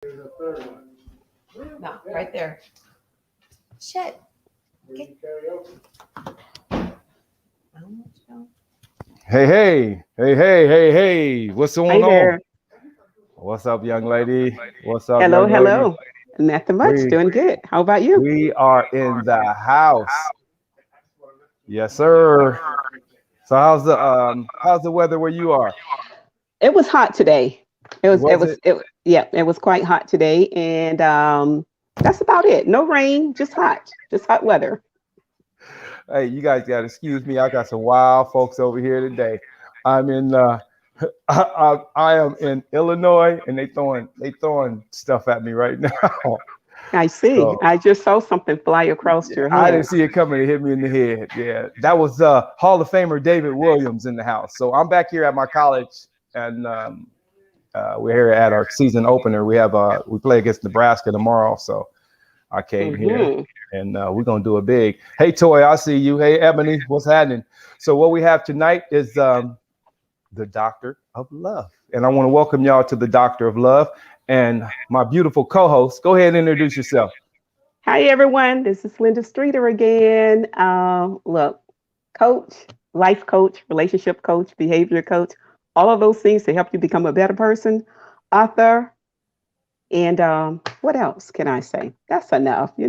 No, right there. Shit. Hey, hey, hey, hey, hey, hey, what's Hi going on? there. What's up, young lady? What's up, Hello, young lady? hello. Nothing much. We Doing good. How about you? we are in the house. Yes, sir. So how's the weather where you are? It was hot today. Was it? Yeah, it was quite hot today. And that's about it. No rain, just hot weather. Hey, you guys got to excuse me. I got some wild folks over here today. I'm in I am in Illinois, and they throwing stuff at me right now. I see. So I just saw something fly across your I didn't head. see it coming. It hit me in the head. Yeah, that was Hall of Famer David Williams in the house. So I'm back here at my college, and we're here at our season opener. We play against Nebraska tomorrow, so I came here, Hmm. and we're gonna do it big. Hey, Toy, I see you. Hey, Ebony, what's happening? So what we have tonight is the Doctor of Love, and I want to welcome y'all to the Doctor of Love, and my beautiful co-host. Go ahead and introduce yourself. Hi, everyone. This is Linda Streeter again. Look, coach, life coach, relationship coach, behavior coach, all of those things to help you become a better person, author. And what else can I say? That's enough. Yeah,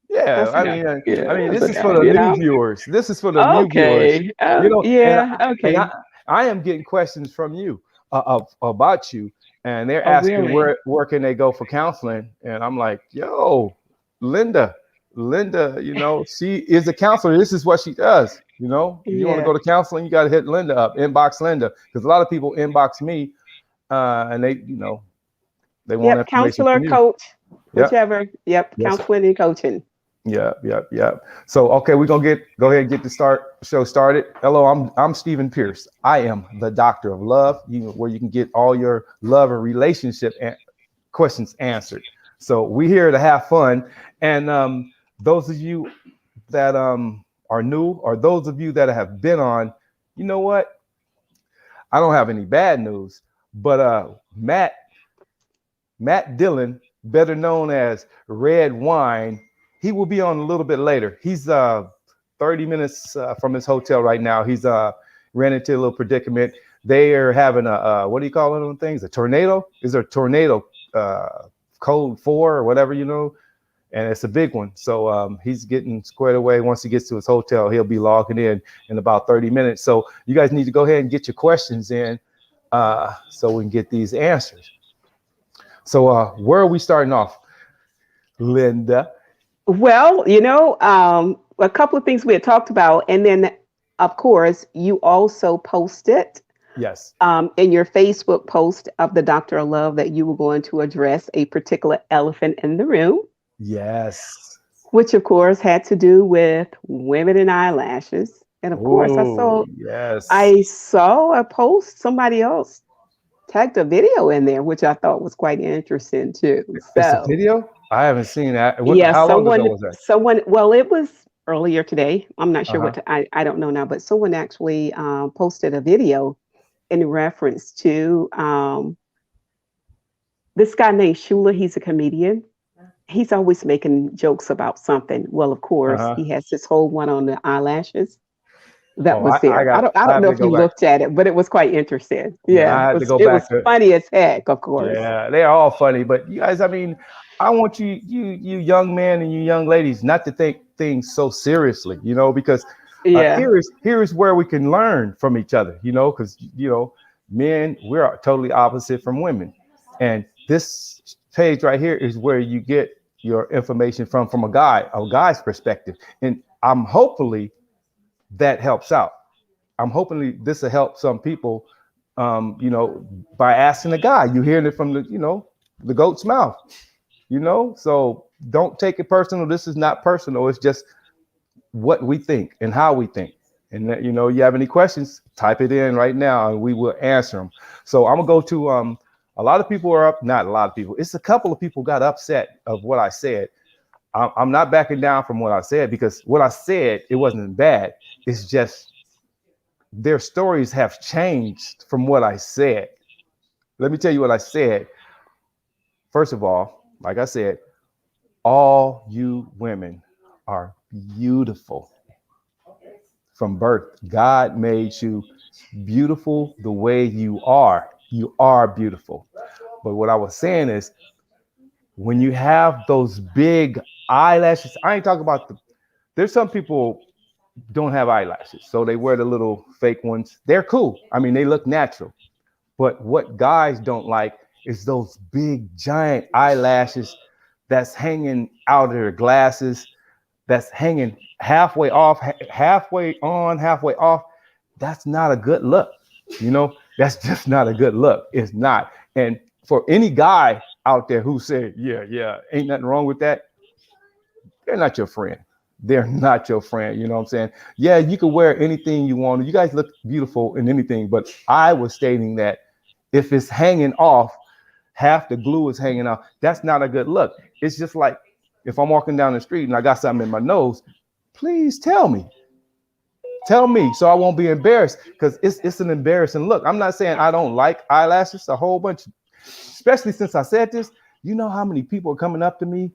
That's enough. I Yeah, mean, that's this is for enough. the new viewers. This is for the new viewers. Okay. You know, and Yeah. and Okay. I am getting questions from you about you, and they're Oh, asking really? where can they go for counseling, and I'm like, yo, Linda, Linda, she is a counselor. This is what she does. You want to Yeah. go to counseling, you got to hit Linda up, inbox Linda, because a lot of people inbox me, and they want Yep. information Counselor, from you. coach, Yep. whichever. Yep. Yes. Counseling and coaching. Yeah, yeah, yeah. So okay, we're gonna go ahead and get the show started. Hello, I'm Stephen Pierce. I am the Doctor of Love, where you can get all your love and relationship questions answered. So we're here to have fun, and those of you that are new, or those of you that have been on, you know what? I don't have any bad news, but Matt Dillon, better known as Red Wine, he will be on a little bit later. He's 30 minutes from his hotel right now. He's ran into a little predicament. They are having what do you call them things? A tornado? Is there a tornado code 4 or whatever, and it's a big one. So he's getting squared away. Once he gets to his hotel, he'll be logging in about 30 minutes. So you guys need to go ahead and get your questions in so we can get these answers. So where are we starting off, Linda? Well, a couple of things we had talked about, and then of course you also posted Yes. in your Facebook post of the Doctor of Love that you were going to address a particular elephant in the room, Yes. which of course had to do with women and eyelashes. And of course, Oh, yes. I saw a post, somebody else tagged a video in there, which I thought was quite interesting too. It's a So video? I haven't seen that. yeah, How long ago was that? well, it was earlier today. I'm not sure Uh-huh. I don't know now, but someone actually posted a video in reference to this guy named Shula. He's a comedian. He's always making jokes about something. Well, of course, Uh-huh. he has this whole one on the eyelashes that Oh, was there. I I don't have know to if go you back. looked at it, but it was quite interesting. Yeah, Yeah, I had to go it back was to. funny as heck, of course. Yeah, they're all funny, but you guys, I mean, I want you young men and you young ladies not to take things so seriously, because Yeah, here is where we can learn from each other, because men, we're totally opposite from women, and this page right here is where you get your information from a guy's perspective, and I'm hopefully that helps out. I'm hoping this will help some people, by asking a guy. You hearing it from the goat's mouth, So don't take it personal. This is not personal. It's just what we think and how we think. And that, you have any questions, type it in right now and we will answer them. So I'm gonna go to a lot of people are up, not a lot of people. It's a couple of people got upset of what I said. I'm not backing down from what I said because what I said, it wasn't bad. It's just their stories have changed from what I said. Let me tell you what I said. First of all, like I said, all you women are beautiful from birth. God made you beautiful the way you are. You are beautiful. But what I was saying is, when you have those big eyelashes, I ain't talking about there's some people don't have eyelashes, so they wear the little fake ones. They're cool. I mean, they look natural. But what guys don't like is those big giant eyelashes that's hanging out of their glasses, that's hanging halfway off, halfway on, halfway off. That's not a good look. You know, that's just not a good look. It's not. And for any guy out there who said, yeah, ain't nothing wrong with that, they're not your friend. They're not your friend. You know what I'm saying? Yeah, you can wear anything you want. You guys look beautiful in anything, but I was stating that if it's hanging off, half the glue is hanging off, that's not a good look. It's just like if I'm walking down the street and I got something in my nose, please tell me. Tell me so I won't be embarrassed, because it's an embarrassing look. I'm not saying I don't like eyelashes, a whole bunch, especially since I said this. You know how many people are coming up to me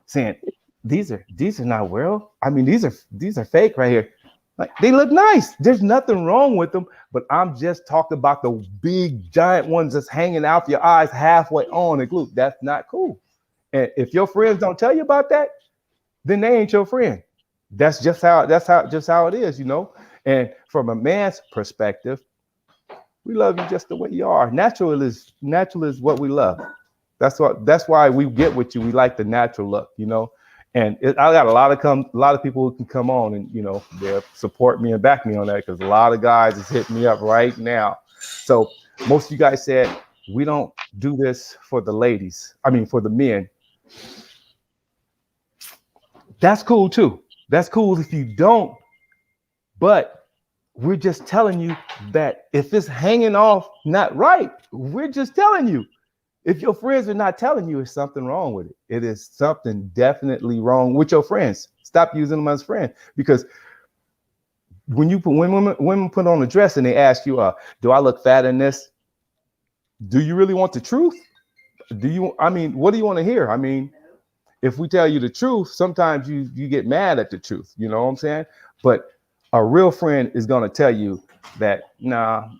saying, these are not real. I mean, these are fake right here. Like, they look nice. There's nothing wrong with them, but I'm just talking about the big giant ones that's hanging out your eyes halfway on the glue. That's not cool. And if your friends don't tell you about that, then they ain't your friend. That's just how it is, you know. And from a man's perspective, we love you just the way you are. Natural is what we love. That's why we get with you. We like the natural look, you know. And I got a lot of people who can come on and, you know, they'll support me and back me on that, because a lot of guys is hitting me up right now. So most of you guys said we don't do this for the ladies. I mean, for the men. That's cool too. That's cool if you don't. But we're just telling you that if it's hanging off not right, we're just telling you. If your friends are not telling you, there's something wrong with it. It is something definitely wrong with your friends. Stop using them as friends, because when women put on a dress and they ask you, do I look fat in this? Do you really want the truth? What do you want to hear? I mean, if we tell you the truth, sometimes you get mad at the truth. You know what I'm saying? But a real friend is going to tell you that, nah,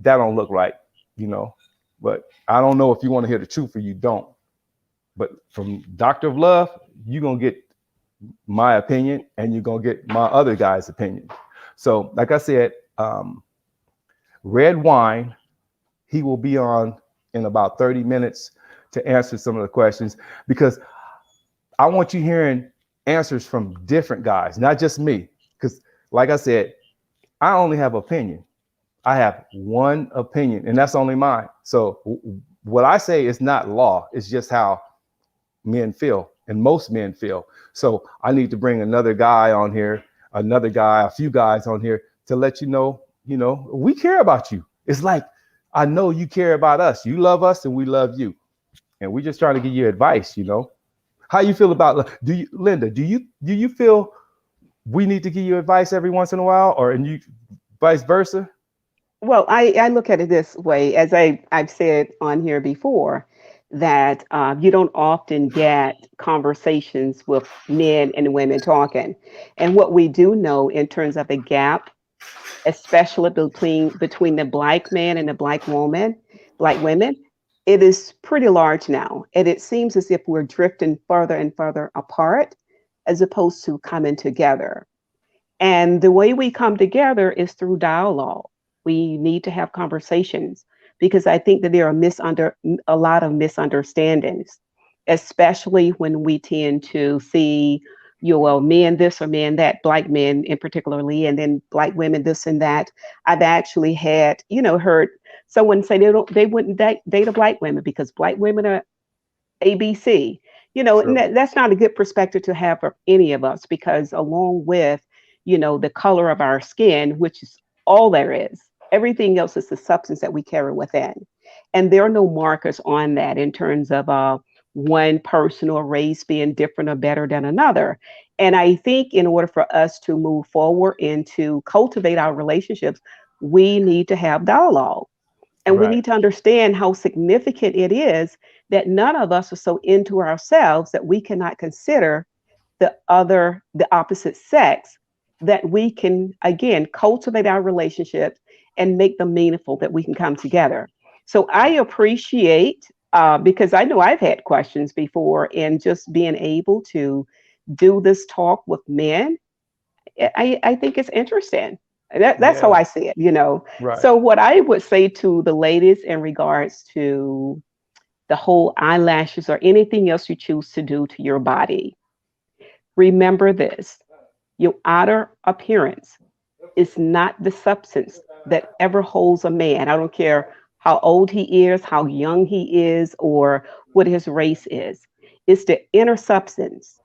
that don't look right, you know. But I don't know if you want to hear the truth or you don't. But from Doctor of Love, you're going to get my opinion and you're going to get my other guy's opinion. So like I said, Red Wine, he will be on in about 30 minutes to answer some of the questions, because I want you hearing answers from different guys, not just me. Because like I said, I only have opinion. I have one opinion, and that's only mine. So what I say is not law. It's just how men feel, and most men feel. So I need to bring another guy on here, a few guys on here to let you know, we care about you. It's like, I know you care about us. You love us and we love you. And we're just trying to give you advice, you know. How you feel about, Linda, do you feel we need to give you advice every once in a while, or and you vice versa? Well, I look at it this way, as I've said on here before, that you don't often get conversations with men and women talking. And what we do know in terms of the gap, especially between the Black man and the Black women, it is pretty large now. And it seems as if we're drifting further and further apart as opposed to coming together. And the way we come together is through dialogue. We need to have conversations, because I think that there are a lot of misunderstandings, especially when we tend to see, men this or men that, Black men in particularly, and then Black women this and that. I've actually had, heard someone say they wouldn't date a Black woman because Black women are ABC. And that's not a good perspective to have for any of us, because along with, the color of our skin, which is all there is, everything else is the substance that we carry within. And there are no markers on that in terms of one person or race being different or better than another. And I think in order for us to move forward and to cultivate our relationships, we need to have dialogue. And we need to understand how significant it is that none of us are so into ourselves that we cannot consider the opposite sex, that we can, again, cultivate our relationships and make them meaningful, that we can come together. So I appreciate, because I know I've had questions before, and just being able to do this talk with men, I think it's interesting. That's how Yeah. I see it. Right. So what I would say to the ladies in regards to the whole eyelashes or anything else you choose to do to your body, remember this: your outer appearance is not the substance that ever holds a man. I don't care how old he is, how young he is, or what his race is. It's the inner substance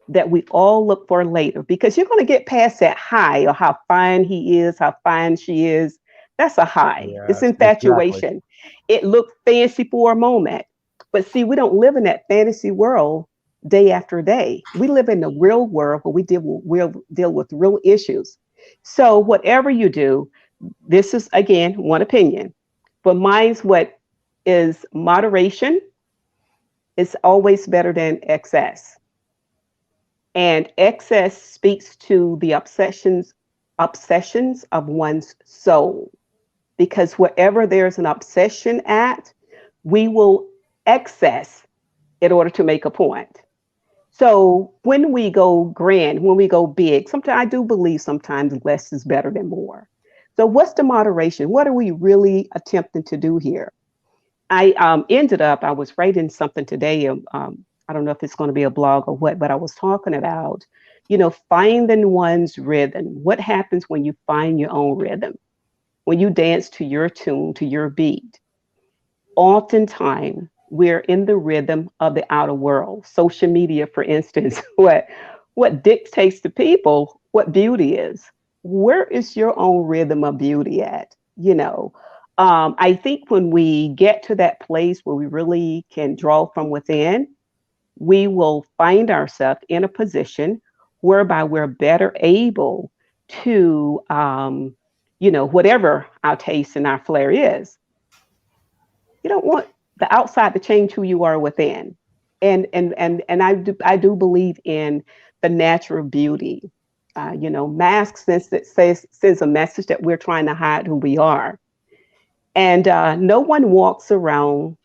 that we all look for later, because you're going to get past that high, or how fine he is, how fine she is. That's a high. It's Yes, exactly. infatuation. It looked fancy for a moment. But see, we don't live in that fantasy world day after day. We live in the real world where we'll deal with real issues. So whatever you do, this is again one opinion, but mine's what is moderation is always better than excess. And excess speaks to the obsessions of one's soul. Because wherever there's an obsession at, we will excess in order to make a point. So when we go grand, when we go big, sometimes I do believe sometimes less is better than more. So what's the moderation? What are we really attempting to do here? I was writing something today. I don't know if it's going to be a blog or what, but I was talking about, finding one's rhythm. What happens when you find your own rhythm? When you dance to your tune, to your beat? Oftentimes, we're in the rhythm of the outer world. Social media, for instance, what dictates to people what beauty is. Where is your own rhythm of beauty at? I think when we get to that place where we really can draw from within, we will find ourselves in a position whereby we're better able to, whatever our taste and our flair is. You don't want the outside to change who you are within. And I do believe in the natural beauty. Masks sends a message that we're trying to hide who we are. And no one walks around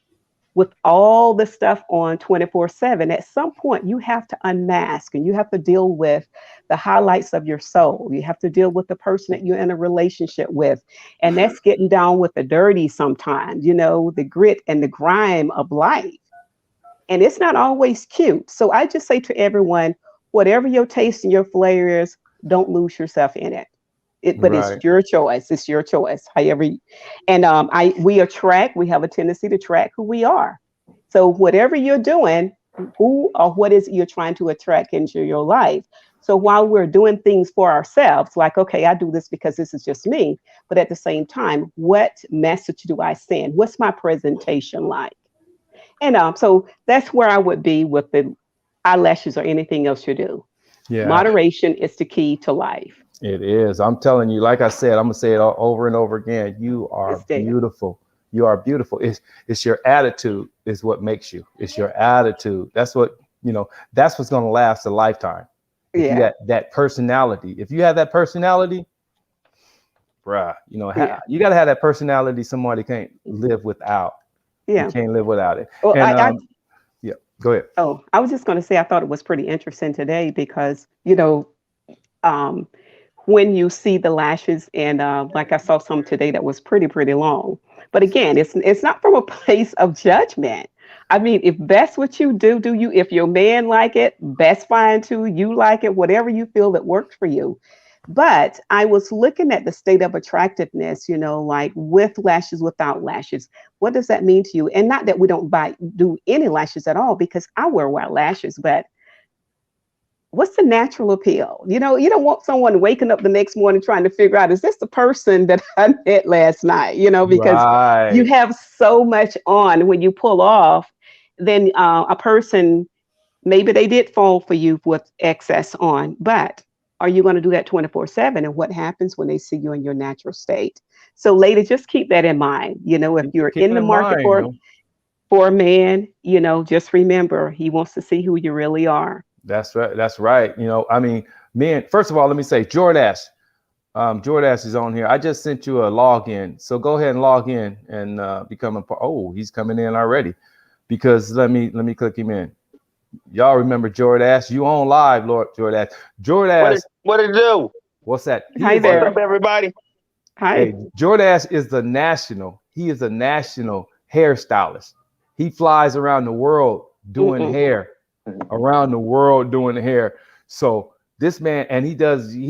with all the stuff on 24/7. At some point, you have to unmask, and you have to deal with the highlights of your soul. You have to deal with the person that you're in a relationship with. And that's getting down with the dirty sometimes, the grit and the grime of life. And it's not always cute. So I just say to everyone, whatever your taste and your flair is, don't lose yourself in it. But it's Right. your choice. It's your choice. However, and we have a tendency to track who we are. So whatever you're doing, who or what is it you're trying to attract into your life? So while we're doing things for ourselves, like, okay, I do this because this is just me. But at the same time, what message do I send? What's my presentation like? And so that's where I would be with the eyelashes or anything else you do. Yeah, Moderation is the key to life. it is. I'm telling you, like I said, I'm gonna say it over and over again. You are It's there. beautiful. You are beautiful. It's your attitude is what makes you. It's your attitude. That's what, that's what's gonna last a lifetime. If you Yeah. got that personality, if you have that personality, bruh, Yeah. you gotta have that personality somebody can't live without. You Yeah. can't live without it. Well, And yeah, go ahead. I was just going to say, I thought it was pretty interesting today because, um, when you see the lashes, and like I saw some today that was pretty long. But again, it's not from a place of judgment. I mean, if that's what you do you? If your man like it, that's fine too. You like it, whatever you feel that works for you. But I was looking at the state of attractiveness, like with lashes, without lashes. What does that mean to you? And not that we don't do any lashes at all, because I wear white lashes, but what's the natural appeal? You don't want someone waking up the next morning trying to figure out, is this the person that I met last night? Because you Right. have so much on when you pull off, then a person, maybe they did fall for you with excess on, but are you going to do that 24/7? And what happens when they see you in your natural state? So, ladies, just keep that in mind. If you're Keep in it the in market mind. for for a man, just remember he wants to see who you really are. That's right. That's right. I mean, men, first of all, let me say, Jordash. Jordash is on here. I just sent you a login. So go ahead and log in and become a part. Oh, he's coming in already. Because let me click him in. Y'all remember Jordash? You on live, Lord Jordash. Jordash. What it do? What's that? Hi there. What's up, everybody? Hi. Hey, Jordash is the national. He is a national hairstylist. He flies around the world doing hair. Around the world doing the hair. So this man, and he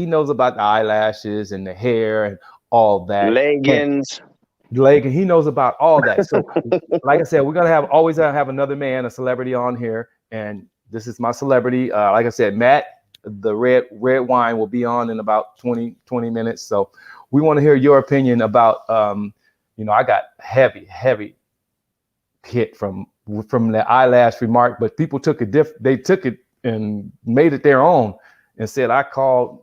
knows about the eyelashes and the hair and all that. Leggings. He knows about all that. So like I said, we're gonna always have another man, a celebrity on here. And this is my celebrity. Like I said, Matt, the red wine will be on in about 20 minutes. So we want to hear your opinion about I got heavy hit from the eyelash remark, but people took they took it and made it their own and said I called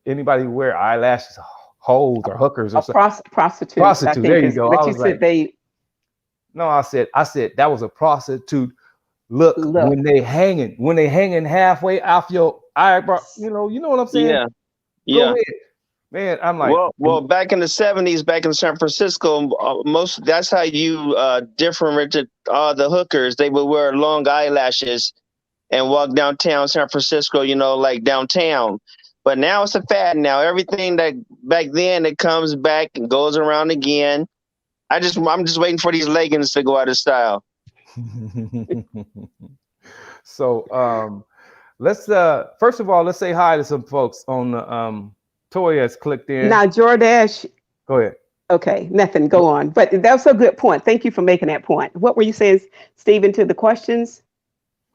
anybody who wear eyelashes hoes or hookers or something. Prostitute. There you go. But you said they. No, I said that was a prostitute look. when they hanging halfway off your eyebrow. You know what I'm saying? Yeah. Go ahead. Man, I'm like, well, back in the 70s, back in San Francisco, that's how you differentiated the hookers. They would wear long eyelashes and walk downtown San Francisco, like downtown. But now it's a fad. Now everything that back then it comes back and goes around again. I'm just waiting for these leggings to go out of style. So let's first of all, let's say hi to some folks on the Toya has clicked in. Now, Jordash. Go ahead. Okay, nothing. Go on. But that's a good point. Thank you for making that point. What were you saying, Stephen, to the questions?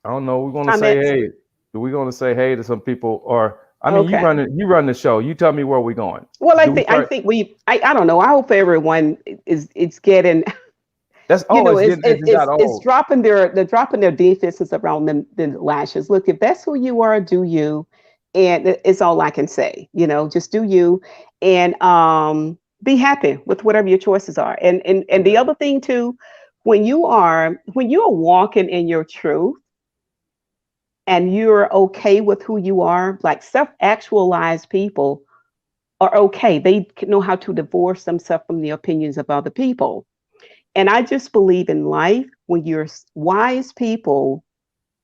I don't know. We're going to say hey. We're going to say hey to some people, or I mean, okay. you run the show. You tell me where we're going. Well, I think I don't know. I hope everyone it's getting. That's it's dropping their defenses around the lashes. Look, if that's who you are, do you. And it's all I can say, just do you and be happy with whatever your choices are. And the other thing too, when you're walking in your truth and you're okay with who you are, like self-actualized people are okay. They know how to divorce themselves from the opinions of other people. And I just believe in life, when you're wise people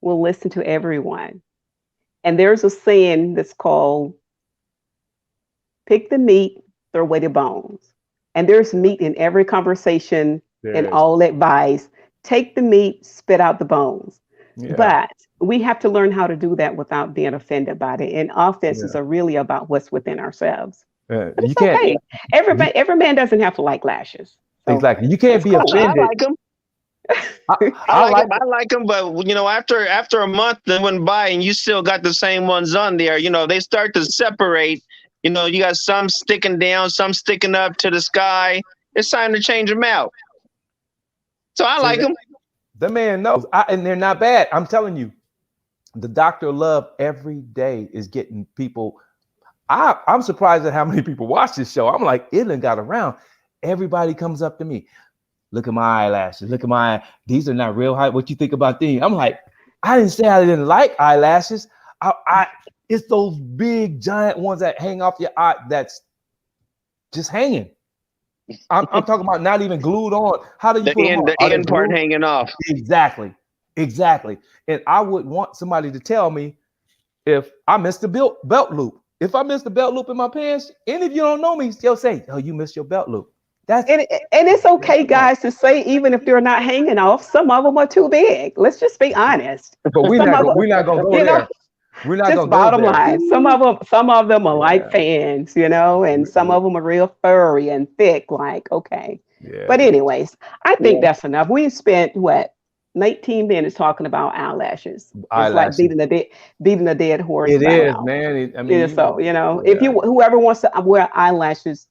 will listen to everyone. And there's a saying that's called pick the meat, throw away the bones. And there's meat in every conversation and all advice. Take the meat, spit out the bones. Yeah. But we have to learn how to do that without being offended by it. And offenses are really about what's within ourselves. But it's okay. Every man doesn't have to like lashes. So exactly. You can't be offended. I like them. I like them, but after a month that went by and you still got the same ones on there, they start to separate. You got some sticking down, some sticking up to the sky. It's time to change them out. So I like them. The man knows, and they're not bad. I'm telling you, the Dr. Love every day is getting people. I'm surprised at how many people watch this show. I'm like, it done got around. Everybody comes up to me. Look at my eyelashes. Look at these are not real high. What you think about these? I'm like, I didn't say I didn't like eyelashes. It's those big giant ones that hang off your eye that's just hanging. I'm talking about not even glued on. How do you put the end part hanging off? Exactly. And I would want somebody to tell me if I missed the belt loop. If I missed the belt loop in my pants, and if you don't know me, they'll say, "Oh, you missed your belt loop." And it's okay, guys, to say even if they're not hanging off, some of them are too big. Let's just be honest. But we're not gonna go there. We're not just bottom line. Some of them are like fans, and some of them are real furry and thick. Like, okay. Yeah. But anyways, I think that's enough. We spent 19 minutes talking about eyelashes. It's like beating a dead horse. It is, man. If whoever wants to wear eyelashes,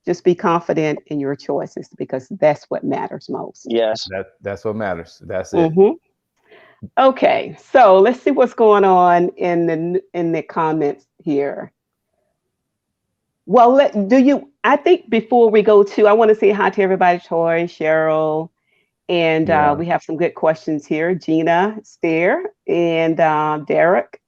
just be confident in your choices because that's what matters most. Yes. That's what matters. That's it. Mm-hmm. Okay, so let's see what's going on in the comments here. Well, I think before we go to, I want to say hi to everybody, Troy, Cheryl, And Yeah. we have some good questions here. Gina Stair and Derek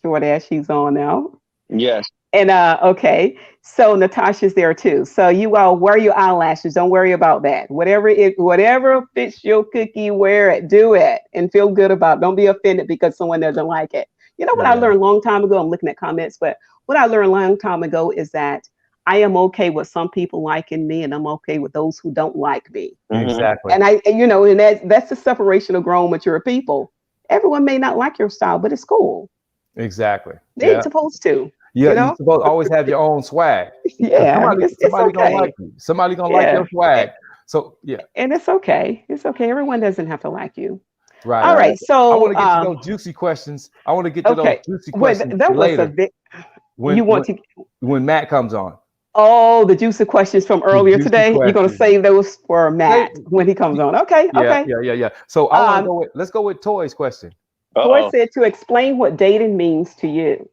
Jordash, she's on now. Yes. And okay, so Natasha's there too. So you all wear your eyelashes. Don't worry about that. Whatever fits your cookie, wear it, do it, and feel good about it. Don't be offended because someone doesn't like it. You know what I Yeah. learned a long time ago? I'm looking at comments, but what I learned a long time ago is that I am okay with some people liking me, and I'm okay with those who don't like me. Mhm. Exactly. And and that's the separation of grown, mature people. Everyone may not like your style, but it's cool. Exactly. They ain't supposed to. Yeah, you know? you're supposed to always have your own swag. 'Cause Yeah, it's somebody gonna okay. like you. Somebody gonna like Yeah. your swag. So yeah, And it's okay. It's okay. Everyone doesn't have to like you. right. All right. I So, want to get to those juicy questions. I want to get to those okay. juicy Wait, questions that was later when you want to. when Matt comes on. Oh, the juicy questions from earlier juicy today. You're going to questions. save those for Matt when he comes on. Okay. Yeah, Okay. yeah. So I want to Um, go with let's go with Toy's question. Toy Uh-oh. said to explain what dating means to you.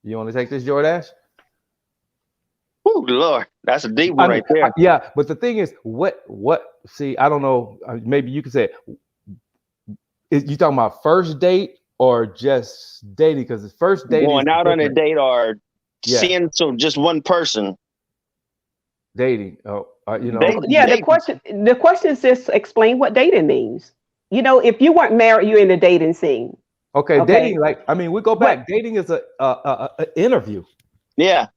You want to take this, Jordash? Oh Lord, that's a deep one right there. Yeah, but the thing is, what? See, I don't know. Maybe you could say, you talking about first date or just dating? Because the first date Going is out on a different. date or Yeah. seeing just one person. Dating. Oh, you know. Dating. Yeah. The question is just explain what dating means. You know, if you weren't married, you're in the dating scene. Okay, Okay. dating. Like, I mean, we go back. Dating is a interview. Yeah.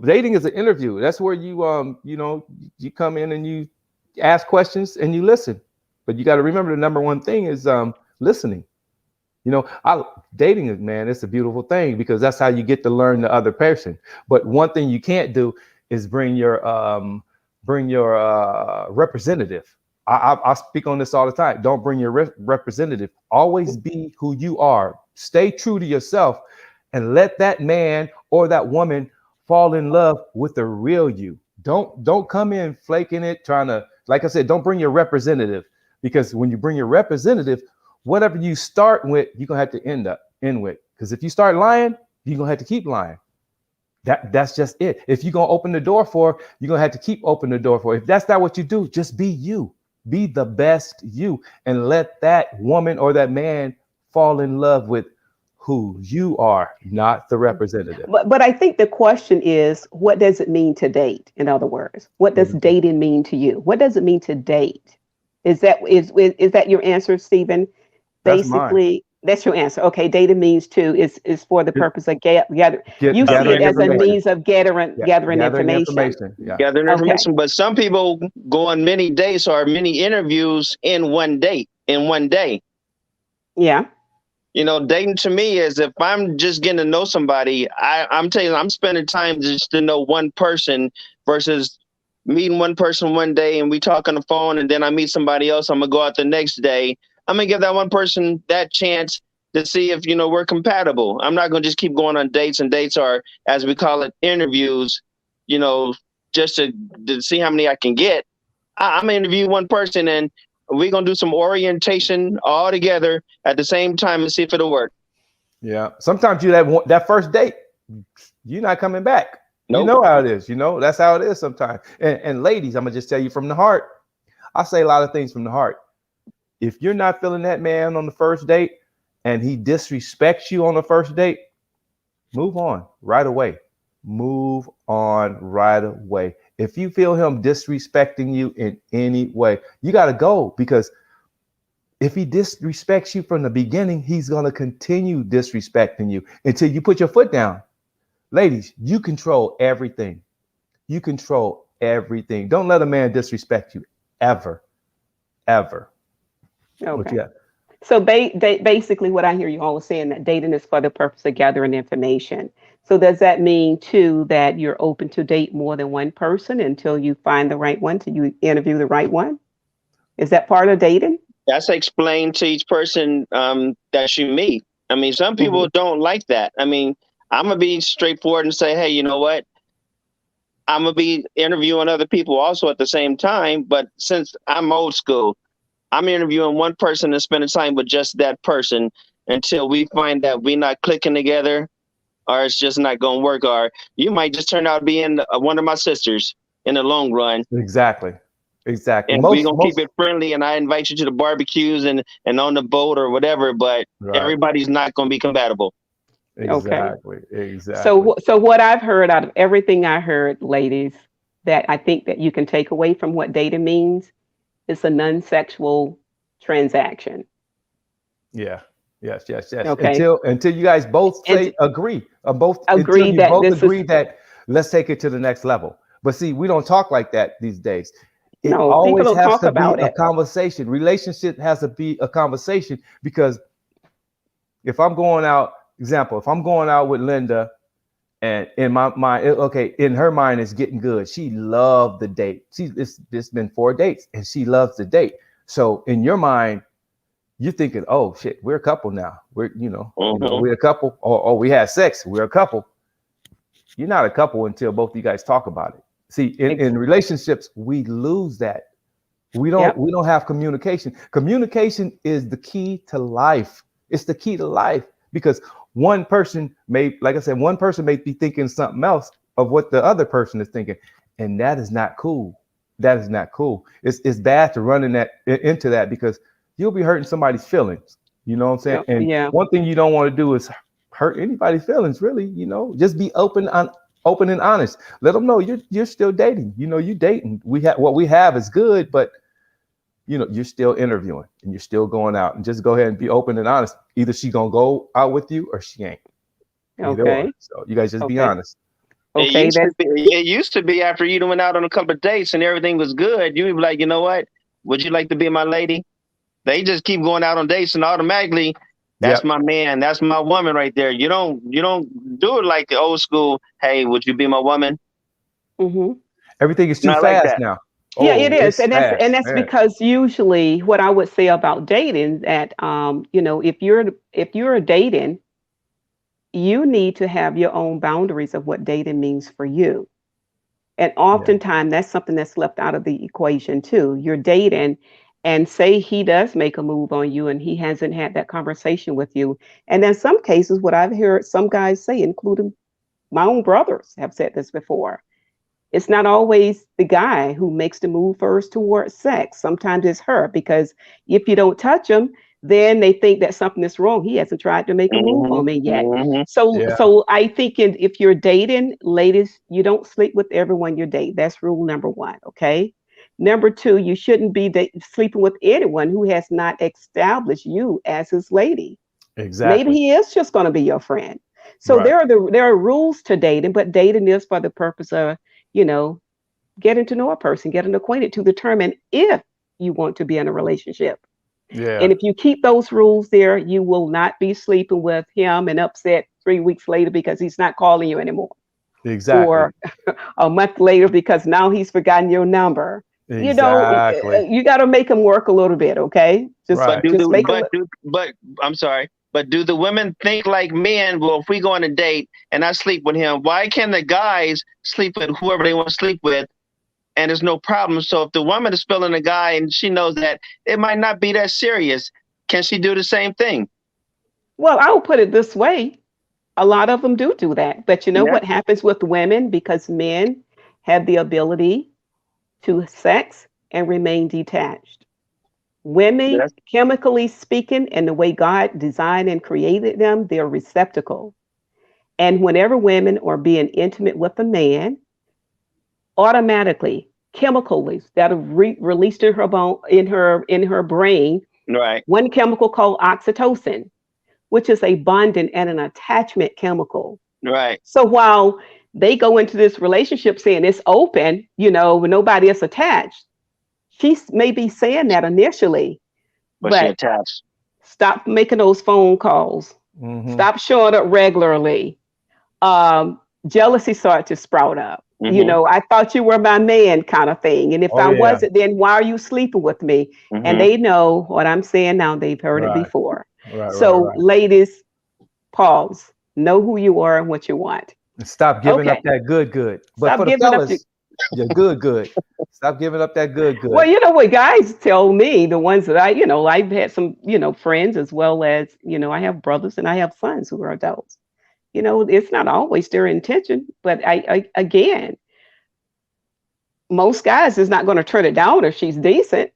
Dating is an interview. That's where you you come in and you ask questions and you listen. But you got to remember the number one thing is listening. You know, dating is, man, it's a beautiful thing because that's how you get to learn the other person. But one thing you can't do is bring your representative. I speak on this all the time. Don't bring your representative. Always be who you are. Stay true to yourself and let that man or that woman fall in love with the real you. Don't come in flaking it, trying to, like I said, don't bring your representative, because when you bring your representative, whatever you start with, you're gonna have to end with. Because if you start lying, you're gonna have to keep lying. That's just it. If you're gonna open the door for, you're gonna have to keep open the door for. If that's not what you do, just be you. Be the best you, and let that woman or that man fall in love with who you are, not the representative. But I think the question is, what does it mean to date? In other words, what does dating mean to you? What does it mean to date? Is that your answer, Stephen? That's mine. Basically, that's your answer. Okay, dating means is for the purpose of gathering. You see gathering it as a information. means of gathering information. Yeah. Gathering Okay. information. But some people go on many dates or many interviews in one date, in one day. Yeah. You know, dating to me is if I'm just getting to know somebody, I'm telling you, I'm spending time just to know one person versus meeting one person one day and we talk on the phone and then I meet somebody else. I'm going to go out the next day. I'm going to give that one person that chance to see if, you know, we're compatible. I'm not going to just keep going on dates, and dates are, as we call it, interviews, you know, just to see how many I can get. I'm going to interview one person and we're going to do some orientation all together at the same time and see if it'll work. Yeah. Sometimes that first date, you're not coming back. Nope. You know how it is. You know, that's how it is sometimes. And ladies, I'm going to just tell you from the heart. I say a lot of things from the heart. If you're not feeling that man on the first date and he disrespects you on the first date, move on right away. Move on right away. If you feel him disrespecting you in any way, you got to go, because if he disrespects you from the beginning, he's going to continue disrespecting you until you put your foot down. Ladies, you control everything. You control everything. Don't let a man disrespect you ever, ever. Okay. Yeah. So basically what I hear you all saying, that dating is for the purpose of gathering information. So does that mean too that you're open to date more than one person until you find the right one, till you interview the right one? Is that part of dating? That's explained to each person that you meet. I mean, some people don't like that. I mean, I'm going to be straightforward and say, hey, you know what? I'm going to be interviewing other people also at the same time. But since I'm old school, I'm interviewing one person and spending time with just that person until we find that we're not clicking together, or it's just not going to work, or you might just turn out being one of my sisters in the long run. Exactly. Exactly. And we're gonna keep it friendly. And I invite you to the barbecues and on the boat or whatever. But right. everybody's not gonna be compatible. Exactly. Okay. Exactly. So what I've heard out of everything I heard, ladies, that I think that you can take away from what dating means is a non-sexual transaction. Yeah. Yes. Okay. Until you guys both And say agree, both until agree you that both this agree is that let's take it to the next level. But see, we don't talk like that these days. It no, people always don't has talk to be about a it. conversation. Relationship has to be a conversation because if I'm going out, example, if I'm going out with Linda and in my mind, okay, in her mind it's getting good. She loved the date. It's been 4 dates and she loves the date. So in your mind, you're thinking, oh shit, we're a couple now. We're, we're a couple, or we had sex, we're a couple. You're not a couple until both of you guys talk about it. See, in relationships, we lose that. We don't have communication. Communication is the key to life. It's the key to life because one person may, like I said, one person may be thinking something else of what the other person is thinking, and that is not cool. That is not cool. It's bad to run into that because you'll be hurting somebody's feelings. You know what I'm saying? And one thing you don't want to do is hurt anybody's feelings, really. Just be open and honest. Let them know you're still dating. You dating. What we have is good, but you're still interviewing and you're still going out, and just go ahead and be open and honest. Either she gonna go out with you or she ain't. Okay. So you guys just be honest. Okay. It used to be after you went out on a couple of dates and everything was good, you'd be like, you know what? Would you like to be my lady? They just keep going out on dates and automatically that's my man. That's my woman right there. You don't do it like the old school. Hey, would you be my woman? Mm-hmm. Everything is too fast now. Yeah, it is, and that's because usually what I would say about dating that if you're dating, you need to have your own boundaries of what dating means for you. And oftentimes that's something that's left out of the equation too. You're dating and say he does make a move on you and he hasn't had that conversation with you. And in some cases, what I've heard some guys say, including my own brothers have said this before, it's not always the guy who makes the move first towards sex. Sometimes it's her, because if you don't touch him, then they think that something is wrong. He hasn't tried to make a move on me yet. So I think if you're dating, ladies, you don't sleep with everyone you date. That's rule number 1. Okay. Number 2, you shouldn't be sleeping with anyone who has not established you as his lady. Exactly. Maybe he is just going to be your friend. So there are rules to dating, but dating is for the purpose of getting to know a person, getting acquainted to determine if you want to be in a relationship. Yeah. And if you keep those rules there, you will not be sleeping with him and upset 3 weeks later because he's not calling you anymore. Exactly. Or a month later because now he's forgotten your number. Exactly. You got to make him work a little bit, okay? But I'm sorry. But do the women think like men? Well, if we go on a date and I sleep with him, why can't the guys sleep with whoever they want to sleep with? And there's no problem. So if the woman is feeling a guy and she knows that it might not be that serious, can she do the same thing? Well, I'll put it this way. A lot of them do that. But you know what happens with women? Because men have the ability to sex and remain detached. Women, chemically speaking, and the way God designed and created them, they're receptacle. And whenever women are being intimate with a man, automatically, chemically, that are released in her brain, one chemical called oxytocin, which is a bonding and an attachment chemical. Right. So while they go into this relationship saying it's open, when nobody is attached, she may be saying that initially, but she attached. Stop making those phone calls. Mm-hmm. Stop showing up regularly. Jealousy started to sprout up. Mm-hmm. I thought you were my man kind of thing. And if I wasn't, then why are you sleeping with me? Mm-hmm. And they know what I'm saying now. They've heard it before. Ladies, pause. Know who you are and what you want. Stop giving up that good. But stop for the fellas, you're good. Stop giving up that good. Well, you know what guys tell me, the ones that I've had some, friends as well as, I have brothers and I have sons who are adults. It's not always their intention, but I again, most guys is not going to turn it down if she's decent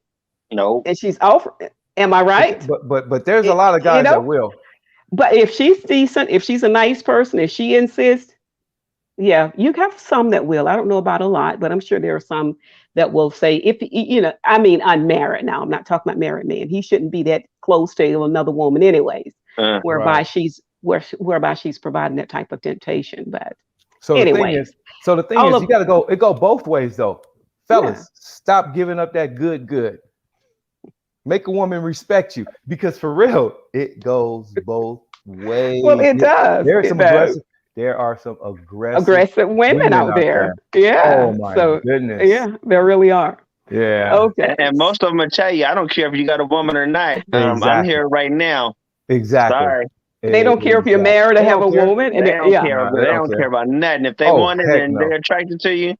No. and she's offering. Am I right? But there's a lot of guys that will. But if she's decent, if she's a nice person, if she insists, yeah, you have some that will. I don't know about a lot, but I'm sure there are some that will say, if I mean, unmarried now. I'm not talking about married man. He shouldn't be that close to another woman, anyways. Whereby she's providing that type of temptation. But so anyway, the thing is, you got to go. It go both ways, though. Fellas, stop giving up that good. Make a woman respect you, because for real, it goes both ways. Well, it does. There are some aggressive women out there. Yeah. Oh my goodness. Yeah, there really are. Yeah. Okay. And most of them will tell you, I don't care if you got a woman or not. I'm here right now. Exactly. Sorry. They don't care if you're married or have a woman. They don't care. They don't care about nothing. If they want it and they're attracted to you,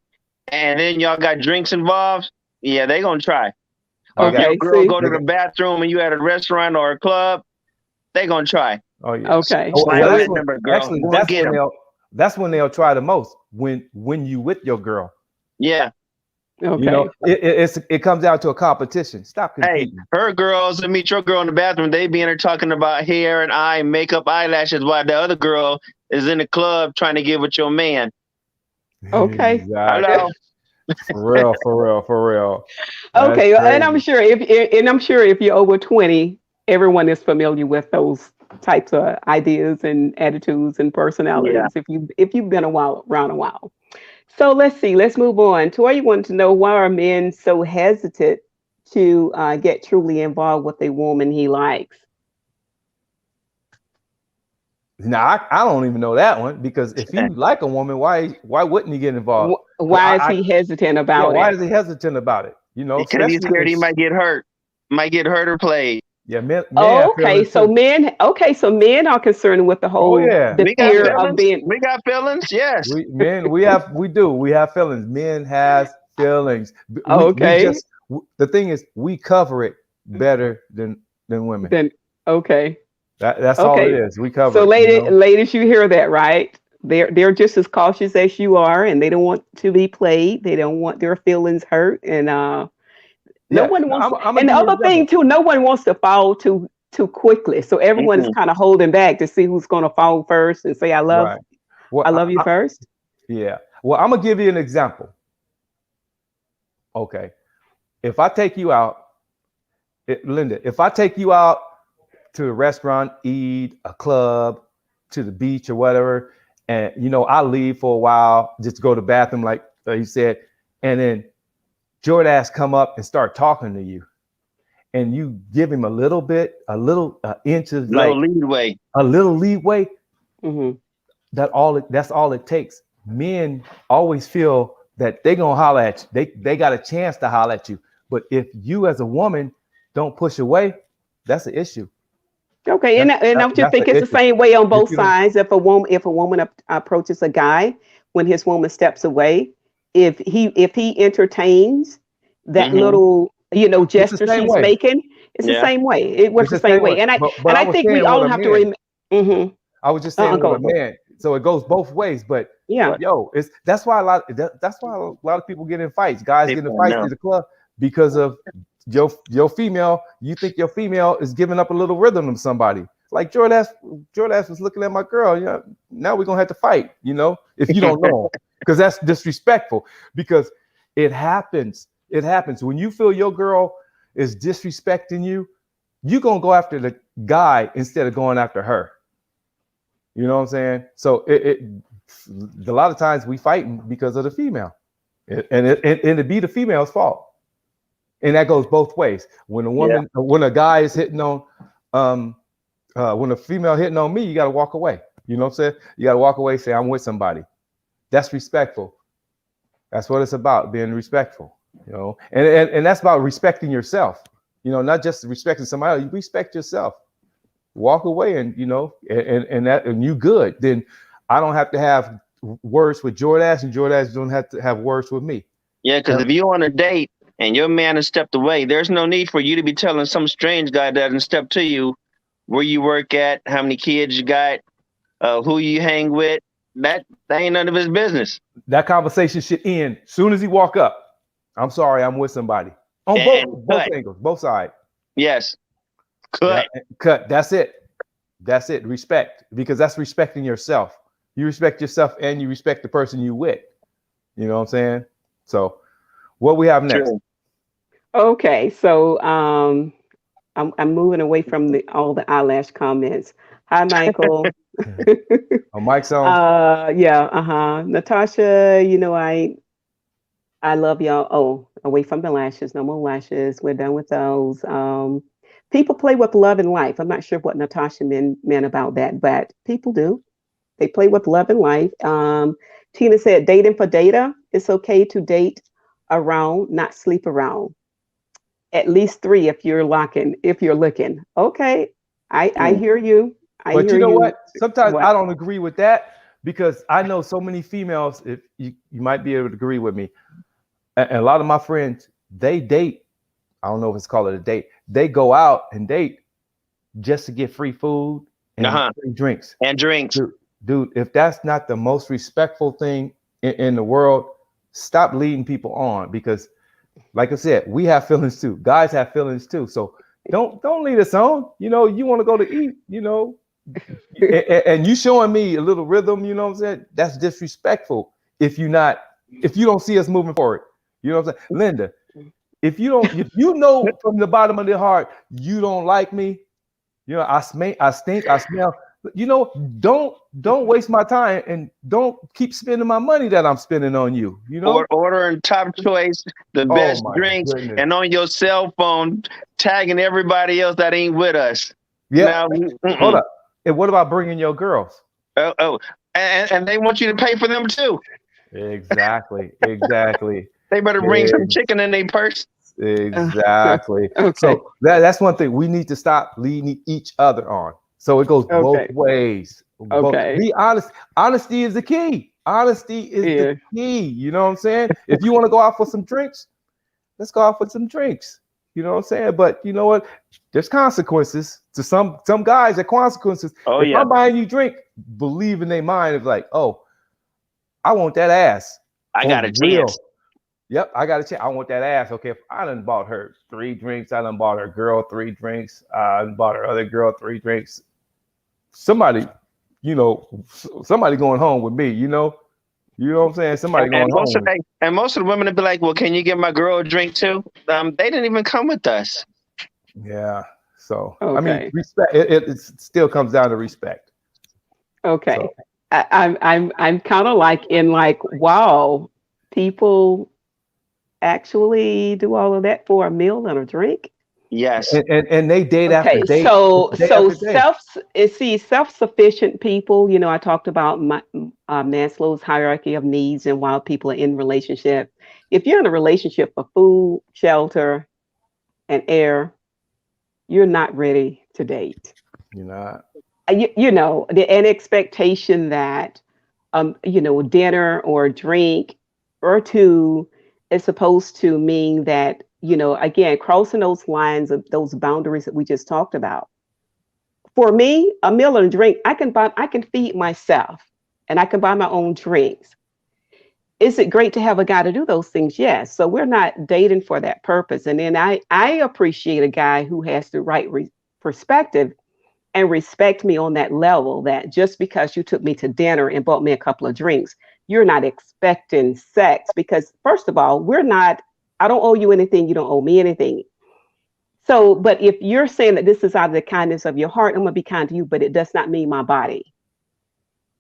and then y'all got drinks involved, yeah, they gonna try. Or if your girl go to the bathroom and you at a restaurant or a club, they gonna try. Oh yeah. Okay. That's when they'll try the most. When you with your girl. Yeah. Okay. You know, it comes down to a competition. Stop competing. Hey, her girls and meet your girl in the bathroom, they be in there talking about hair and eye, makeup, eyelashes, while the other girl is in the club trying to get with your man. Okay. Exactly. Hello. For real. Okay, and I'm sure if you're over 20, everyone is familiar with those types of ideas and attitudes and personalities. Yeah. If you've been around a while. So let's see. Let's move on. Toya wanted to know, why are men so hesitant to get truly involved with a woman he likes? Now I don't even know that one, because if he like a woman, why wouldn't he get involved? Why is he hesitant about it? Why is he hesitant about it? You know, because he's scared he might get hurt or played. Yeah, men. So men are concerned with the whole the fear of being. We got feelings, yes. We have feelings. Men has feelings. The thing is, we cover it better than women. That's all it is. We cover. So, ladies, you hear that, right? They're just as cautious as you are, and they don't want to be played. They don't want their feelings hurt, and no one wants. And the other thing too, no one wants to fall too quickly. So everyone is kind of holding back to see who's going to fall first and say, "I love you first." Yeah. Well, I'm gonna give you an example. Okay, if I take you out, Linda, if I take you out to a restaurant, eat, a club, to the beach or whatever, and I leave for a while just to go to the bathroom, like you said, and then Jordass come up and start talking to you, and you give him a little inch of leeway. Mm-hmm. That's all it takes. Men always feel that they're gonna holler at you. They got a chance to holler at you. But if you as a woman don't push away, that's an issue. Okay, and don't you think it's the same way on both sides? If a woman approaches a guy, when his woman steps away, if he entertains that little gesture she's making, it's the same way. It works the same way. And I think we all have to remember. I was just saying with a man, so it goes both ways. But that's why a lot of people get in fights. Guys get in fights in the club because of your female. You think your female is giving up a little rhythm to somebody. Like Jordass was looking at my girl. Now we're gonna have to fight. If you don't know, because that's disrespectful. Because it happens. It happens when you feel your girl is disrespecting you. You're gonna go after the guy instead of going after her. You know what I'm saying? So a lot of times we fighting because of the female, and it be the female's fault. And that goes both ways. When a guy is hitting on, when a female hitting on me, you got to walk away. You know what I'm saying? You got to walk away, say, I'm with somebody. That's respectful. That's what it's about, being respectful, and that's about respecting yourself, not just respecting somebody else. You respect yourself. Walk away and you good. Then I don't have to have words with Jordass, and Jordass don't have to have words with me. Yeah, because if you're on a date and your man has stepped away, there's no need for you to be telling some strange guy that hasn't stepped to you where you work at, how many kids you got, who you hang with. That ain't none of his business. That conversation should end as soon as he walk up. I'm sorry, I'm with somebody. On And both cut. angles, both sides. Yes. Cut. Yeah, cut. That's it. That's it. Respect, because that's respecting yourself. You respect yourself and you respect the person you with. You know what I'm saying? So, what we have next? True. Okay, so I'm moving away from all the eyelash comments. Hi, Michael. Oh, mic's on. Yeah, Natasha, I love y'all. Oh, away from the lashes, no more lashes. We're done with those. People play with love and life. I'm not sure what Natasha meant about that, but people do. They play with love and life. Tina said, dating for data. It's okay to date around, not sleep around. At least 3 if you're looking. Okay. I hear you. But you know what? Sometimes What? I don't agree with that, because I know so many females, if you might be able to agree with me. And a lot of my friends, they date. I don't know if it's called a date. They go out and date just to get free food and free drinks. And drinks. Dude, if that's not the most respectful thing in the world, stop leading people on, because like I said, we have feelings too. Guys have feelings too. So don't lead us on. You want to go to eat, and you showing me a little rhythm, you know what I'm saying? That's disrespectful if you don't see us moving forward. You know what I'm saying? Linda, if you know from the bottom of your heart you don't like me, I stink, I smell. Don't waste my time, and don't keep spending my money that I'm spending on you. Or ordering top choice, the best drinks, goodness. and on your cell phone tagging everybody else that ain't with us. Yeah. Hold up. And what about bringing your girls? And they want you to pay for them too. Exactly. They better bring some chicken in their purse. Exactly. Okay. So that's one thing we need to stop leading each other on. So it goes both ways. Okay. Be honest. Honesty is the key. Honesty is the key. You know what I'm saying? If you want to go out for some drinks, let's go out for some drinks. You know what I'm saying? But you know what? There's consequences to some guys. There are consequences. If I'm buying you drink, believe in their mind of like, oh, I want that ass. I got a chance. Yep, I got a chance. I want that ass. Okay, if I done bought her 3 drinks, I done bought her girl 3 drinks, I done bought her other girl 3 drinks. Somebody going home with me, you know what I'm saying? Somebody going home. And most of the women would be like, well, can you give my girl a drink too? They didn't even come with us. Yeah. So, Okay. I mean, respect, it still comes down to respect. Okay. So. I'm kind of like wow, people actually do all of that for a meal and a drink. Yes. And they date after date. So self-sufficient people, I talked about Maslow's hierarchy of needs, and while people are in relationship, if you're in a relationship for food, shelter, and air, you're not ready to date. You're not. An expectation that dinner or a drink or 2 is supposed to mean that, again, crossing those lines of those boundaries that we just talked about. For me, a meal and a drink, I can feed myself and I can buy my own drinks. Is it great to have a guy to do those things? Yes. So we're not dating for that purpose. And then I appreciate a guy who has the right perspective and respect me on that level, that just because you took me to dinner and bought me a couple of drinks, you're not expecting sex. Because first of all, I don't owe you anything. You don't owe me anything. So, but if you're saying that this is out of the kindness of your heart, I'm going to be kind to you, but it does not mean my body.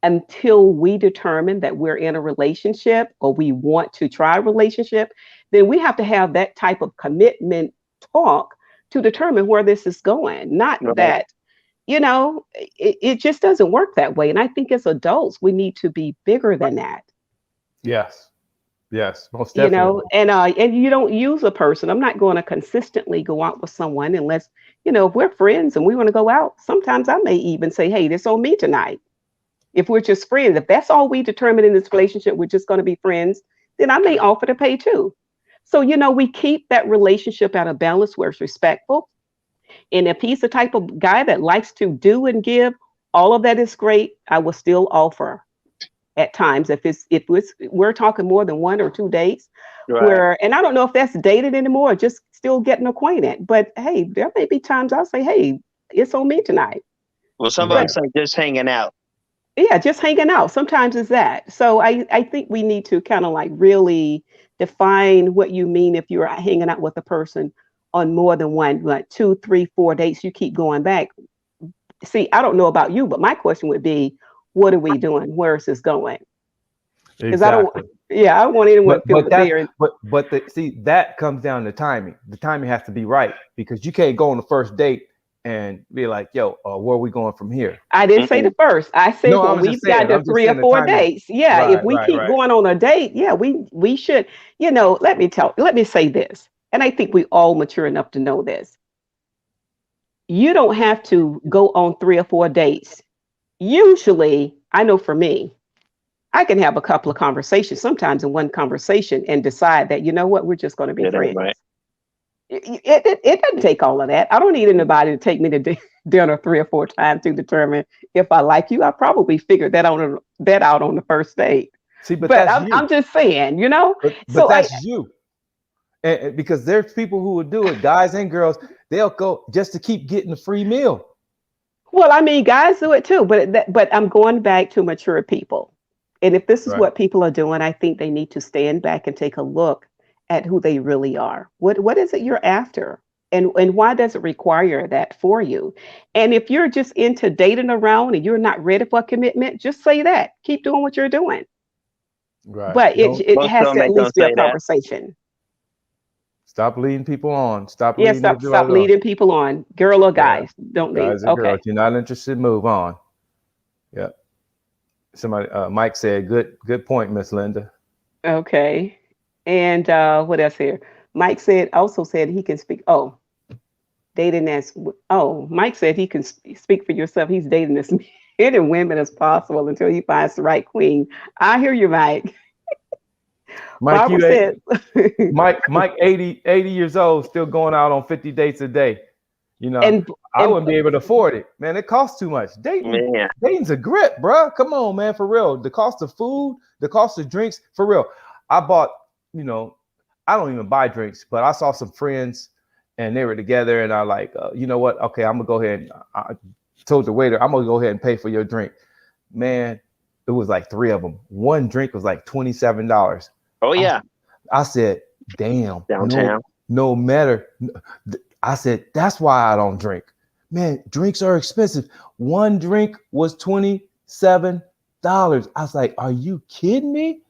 Until we determine that we're in a relationship or we want to try a relationship, then we have to have that type of commitment talk to determine where this is going. Not that, it just doesn't work that way. And I think as adults, we need to be bigger than that. Yes, most definitely. And you don't use a person. I'm not going to consistently go out with someone unless, if we're friends and we want to go out. Sometimes I may even say, hey, this on me tonight. If we're just friends, if that's all we determine in this relationship, we're just going to be friends, then I may offer to pay too. So, we keep that relationship at a balance where it's respectful. And if he's the type of guy that likes to do and give, all of that is great. I will still offer. at times if we're talking more than 1 or 2 dates. Right. And I don't know if that's dated anymore, or just still getting acquainted. But hey, there may be times I'll say, hey, it's on me tonight. Well, somebody Right. say just hanging out. Yeah, just hanging out. Sometimes it's that. So I think we need to kind of like really define what you mean if you're hanging out with a person on more than one, like 2, 3, 4 dates. You keep going back. See, I don't know about you, but my question would be, what are we doing? Where is this going? Because I don't, yeah, I don't want anyone to feel that they are. See, that comes down to timing. The timing has to be right, because you can't go on the first date and be like, yo, where are we going from here? I didn't say the first. I said No, I when was we've just saying, got to I'm just 3 or saying the 4 timing. dates. Yeah, Right, if we right, keep right. going on a date, yeah, we should, let me say this. And I think we all mature enough to know this. You don't have to go on 3 or 4 dates. Usually, I know for me, I can have a couple of conversations, sometimes in one conversation, and decide that, you know what, we're just going to be Yeah, that's friends. right. It doesn't take all of that. I don't need anybody to take me to dinner 3 or 4 times to determine if I like you. I probably figured that out on the first date. See, but But that's you. I'm just saying, But So that's you. And because there's people who would do it, guys and girls, they'll go just to keep getting a free meal. Well, I mean, guys do it too, but I'm going back to mature people. And if this is Right. what people are doing, I think they need to stand back and take a look at who they really are. What is it you're after? And why does it require that for you? And if you're just into dating around and you're not ready for commitment, just say that. Keep doing what you're doing. Right. But Don't it Most has of them to at ain't gonna least be a say that. conversation. stop leading people on. Stop Yeah, leading stop individuals on. leading people on. Girl or Yeah. guys. Don't lead. Guys and Okay. girls, you're not interested, move on. Yep. Somebody, Mike said, good point, Miss Linda. Okay. And what else here? Mike also said he can speak. Oh, dating Mike said he can speak for yourself. He's dating as many women as possible until he finds the right queen. I hear you, Mike. Mike, Barbara said, Mike 80 years old, still going out on 50 dates a day. and I wouldn't be able to afford it, man. It costs too much. Dating's a grip, bro. Come on, man, for real. The cost of food, the cost of drinks, for real. I bought, I don't even buy drinks, but I saw some friends and they were together, and I like, you know what? Okay, I'm gonna go ahead and I told the waiter, I'm gonna go ahead and pay for your drink. Man, it was like 3 of them. One drink was like $27. Oh yeah. I said, damn. Downtown. No matter. I said, that's why I don't drink. Man, drinks are expensive. One drink was $27. I was like, are you kidding me?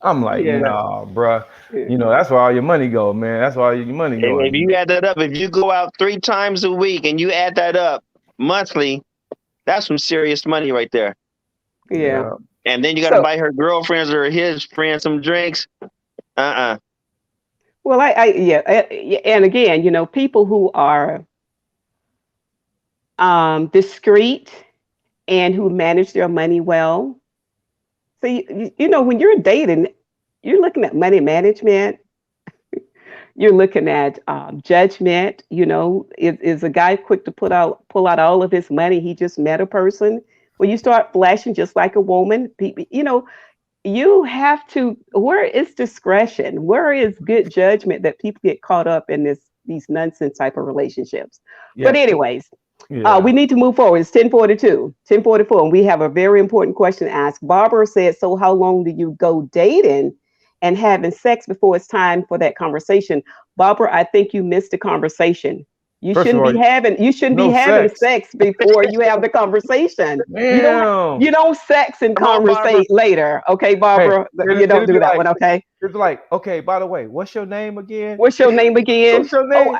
I'm like, Yeah. nah, bruh. That's where all your money go, man. That's where all your money goes. If you add that up, if you go out 3 times a week and you add that up monthly, that's some serious money right there. Yeah. And then you got to buy her girlfriends or his friends some drinks. Well, and again, people who are discreet and who manage their money well. So when you're dating, you're looking at money management. You're looking at judgment. Is a guy quick to pull out all of his money? He just met a person. When you start flashing just like a woman, you have to. Where is discretion? Where is good judgment that people get caught up in these nonsense type of relationships? Yeah. But anyways, we need to move forward. It's 10:44, and we have a very important question to ask. Barbara said, "So how long do you go dating and having sex before it's time for that conversation?" Barbara, I think you missed the conversation. You shouldn't be having sex before you have the conversation. You don't sex and conversate later. Okay, Barbara? Hey, you don't do that one, okay? It's like, okay, by the way, what's your name again? What's your name again? What's your name?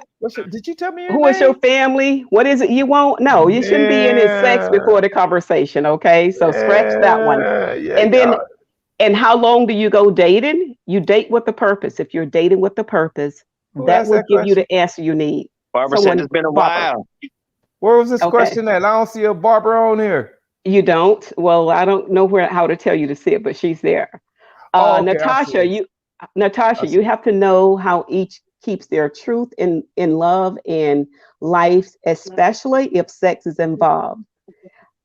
Did you tell me your name? Who is your family? What is it you want? No, you shouldn't be in sex before the conversation, okay? So scratch that one. And then, and how long do you go dating? You date with a purpose. If you're dating with a purpose, that will give you the answer you need. Barbara said it's been a while. Where was this question at? I don't see a Barbara on here. You don't? Well, I don't know how to tell you to see it, but she's there. Natasha, you have to know how each keeps their truth in love and life, especially if sex is involved.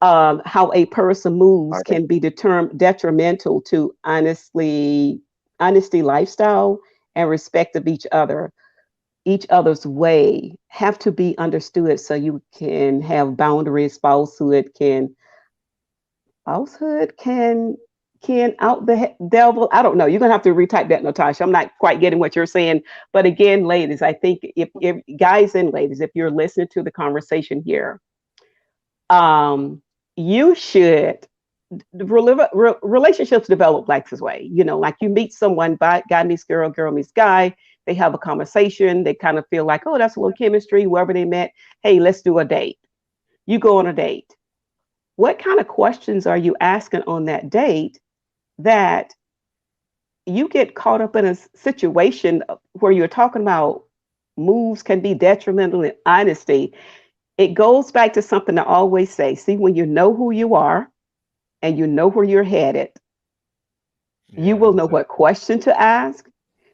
how a person moves Okay. can be detrimental to honesty lifestyle and respect of each other's way have to be understood so you can have boundaries. Falsehood can out the devil. I don't know. You're gonna have to retype that, Natasha. I'm not quite getting what you're saying. But again, ladies, I think if guys and ladies, if you're listening to the conversation here, you should relationships develop like this way. You know, like you meet someone, guy meets girl, girl meets guy. They have a conversation. They kind of feel like, oh, that's a little chemistry. Wherever they met, hey, let's do a date. You go on a date. What kind of questions are you asking on that date that you get caught up in a situation where you're talking about moves can be detrimental in honesty? It goes back to something I always say. See, when you know who you are and you know where you're headed, you will know what question to ask.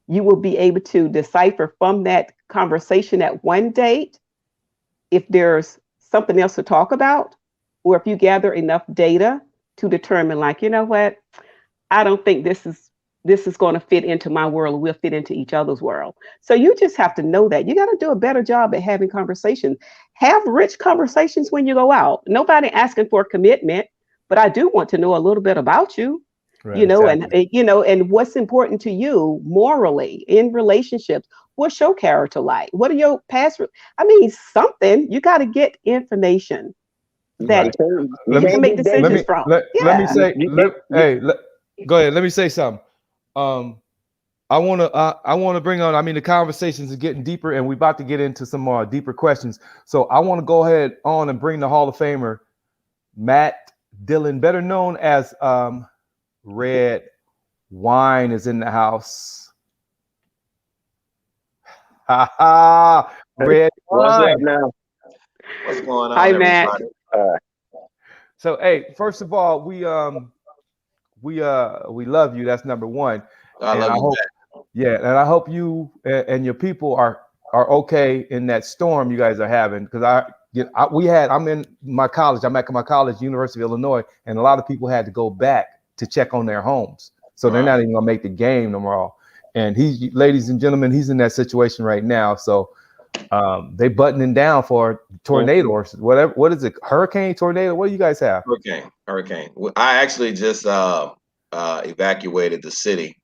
You will be able to decipher from that conversation at one date if there's something else to talk about, or if you gather enough data to determine, like, you know what, I don't think this is going to fit into my world. We'll fit into each other's world. So you just have to know that. You got to do a better job at having conversations. Have rich conversations when you go out. Nobody asking for a commitment, but I do want to know a little bit about you. Right, You know, exactly. and what's important to you morally in relationships. What's your character like? What are your past? I mean, something. You got to get information that Right. You you Let me can make can't be let decisions me from. let me Yeah. say you- go ahead. Let me say something. I want to bring on. I mean, the conversations are getting deeper, and we're about to get into some more deeper questions. So I want to go ahead on and bring the Hall of Famer Matt Dillon, better known as Red Wine, is in the house. Ha ha! Red What's up Wine. now? What's going on, Hi, Matt. everybody? So, hey, first of all, we love you. That's number one. I And love I you hope, back. yeah, and I hope you and your people are okay in that storm you guys are having. Because I'm in my college. I'm at my college, University of Illinois, and a lot of people had to go back to check on their homes, so they're not even gonna make the game no more. And ladies and gentlemen, he's in that situation right now. So they buttoning down for tornado or whatever. What is it? Hurricane, tornado? What do you guys have? Hurricane. I actually just evacuated the city,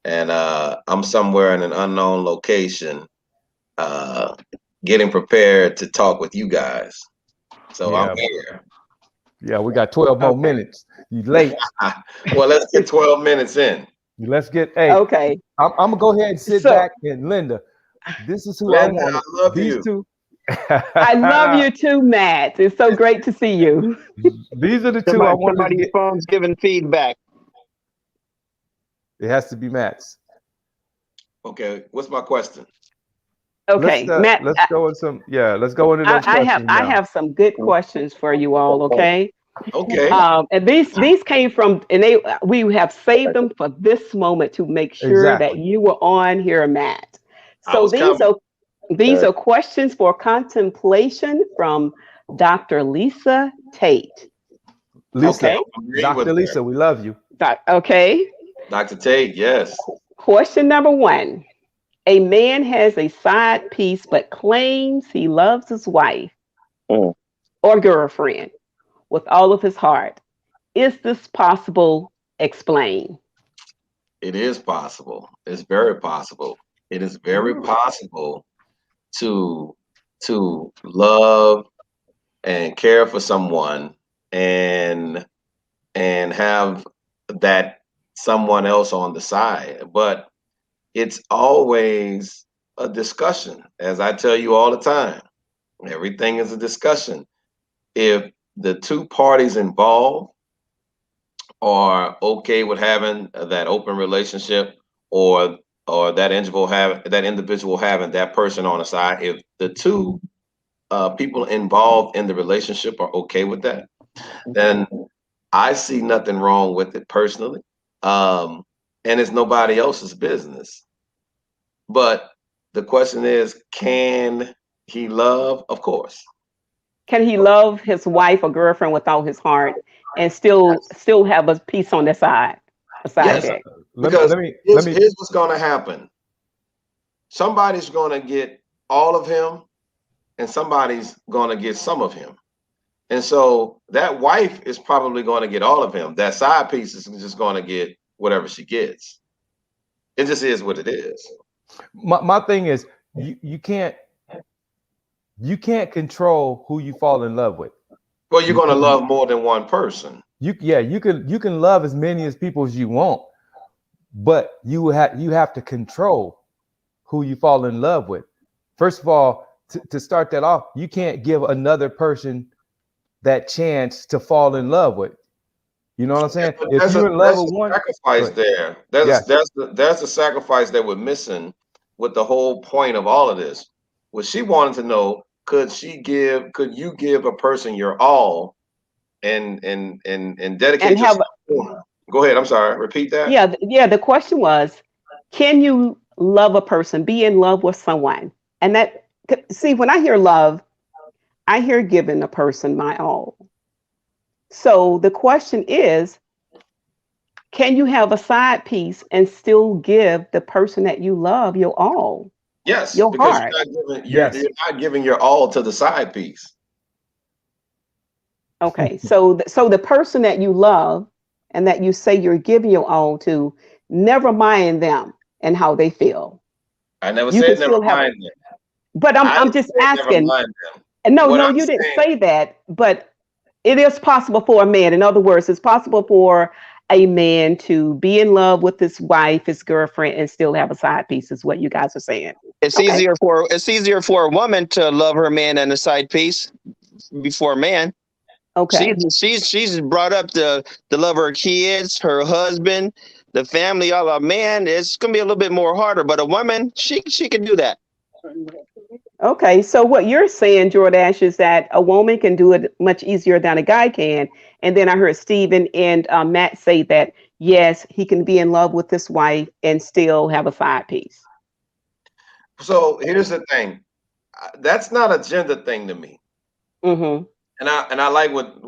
and I'm somewhere in an unknown location, getting prepared to talk with you guys. So Yeah. I'm here. Yeah, we got 12 more Okay. minutes. You late. Well, let's get 12 minutes in. Let's get. Hey, Okay. I'm gonna go ahead and sit So- back. And Linda, this is who I Linda, want. I love These you. two. I love you too, Matt. It's so great to see you. These are the two I wanted to somebody's get. phone's giving feedback. It has to be Matt's. Okay, what's my question? Okay, Matt. Let's go in some. Yeah, let's go into those I questions I now. have some good questions for you all. Okay. Okay. And these came from, and we have saved them for this moment to make sure that Exactly. you were on here, Matt. I So was coming. these are questions for contemplation from Dr. Lisa Tate. Lisa, Okay. Agree Dr. with Lisa, her. we love you. Okay. Dr. Tate, yes. Question number 1. A man has a side piece but claims he loves his wife Mm. or girlfriend with all of his heart. Is this possible? Explain. It is possible. It's very possible. It is very possible to love and care for someone and have that someone else on the side, but it's always a discussion. As I tell you all the time, everything is a discussion. If the two parties involved are okay with having that open relationship, or that individual having that person on the side, if the two people involved in the relationship are okay with that, then I see nothing wrong with it personally. And it's nobody else's business. But the question is, can he love? Of course. Can he love his wife or girlfriend without his heart and still have a piece on the side? Yes, That. because let me here's what's going to happen. Somebody's going to get all of him, and somebody's going to get some of him. And so that wife is probably going to get all of him. That side piece is just going to get whatever she gets. It just is what it is. my thing is you can't control who you fall in love with. Well, you're going to love more than one person. You can love as many as people as you want, but you have to control who you fall in love with. First of all, to start that off, you can't give another person that chance to fall in love with. You know what I'm saying? Yeah, if you're in love with one sacrifice there, that's the sacrifice that we're missing with the whole point of all of this. What she wanted to know, could you give a person your all and dedicate And yourself? Go ahead. I'm sorry. Repeat that. Yeah. The question was, can you love a person, be in love with someone? And that, see, when I hear love, I hear giving a person my all. So the question is, can you have a side piece and still give the person that you love your all? Yes, your because heart. you're not giving your all to the side piece. Okay, so the person that you love and that you say you're giving your all to, never mind them and how they feel. I never said never mind them. But I'm just asking. No, you didn't say that. But it is possible for a man. In other words, it's possible for a man to be in love with his wife, his girlfriend, and still have a side piece. Is what you guys are saying. It's easier for a woman to love her man and a side piece before a man. Okay. She's brought up to love her kids, her husband, the family. All a man, it's gonna be a little bit more harder. But a woman, she can do that. Okay, so what you're saying, Jordash, is that a woman can do it much easier than a guy can. And then I heard Stephen and Matt say that, yes, he can be in love with his wife and still have a side piece. So here's the thing. That's not a gender thing to me. Mm-hmm. And I like what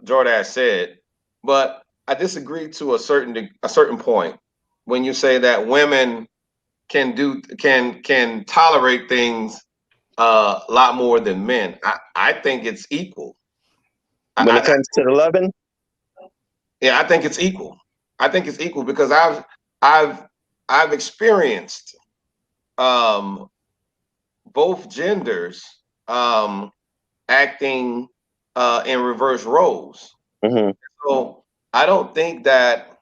Jordash said, but I disagree to a certain point when you say that women can tolerate things a lot more than men. I think it's equal. When it comes to the loving? Yeah, I think it's equal. I think it's equal because I've experienced both genders acting in reverse roles. Mm-hmm. So I don't think that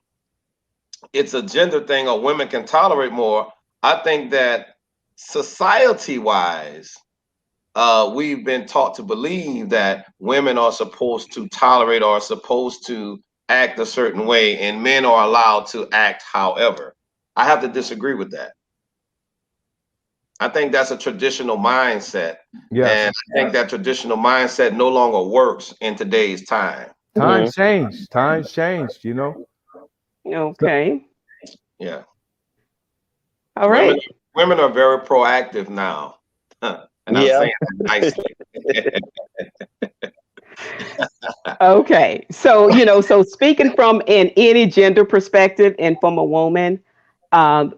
it's a gender thing or women can tolerate more. I think that society-wise, we've been taught to believe that women are supposed to tolerate or are supposed to act a certain way, and men are allowed to act however. I have to disagree with that. I think that's a traditional mindset. Yeah. And I think that traditional mindset no longer works in today's time. Times changed. Times changed, you know? Okay. Yeah. All right. Women are very proactive now. And I'm saying that nicely. Okay. So, so speaking from any gender perspective and from a woman, I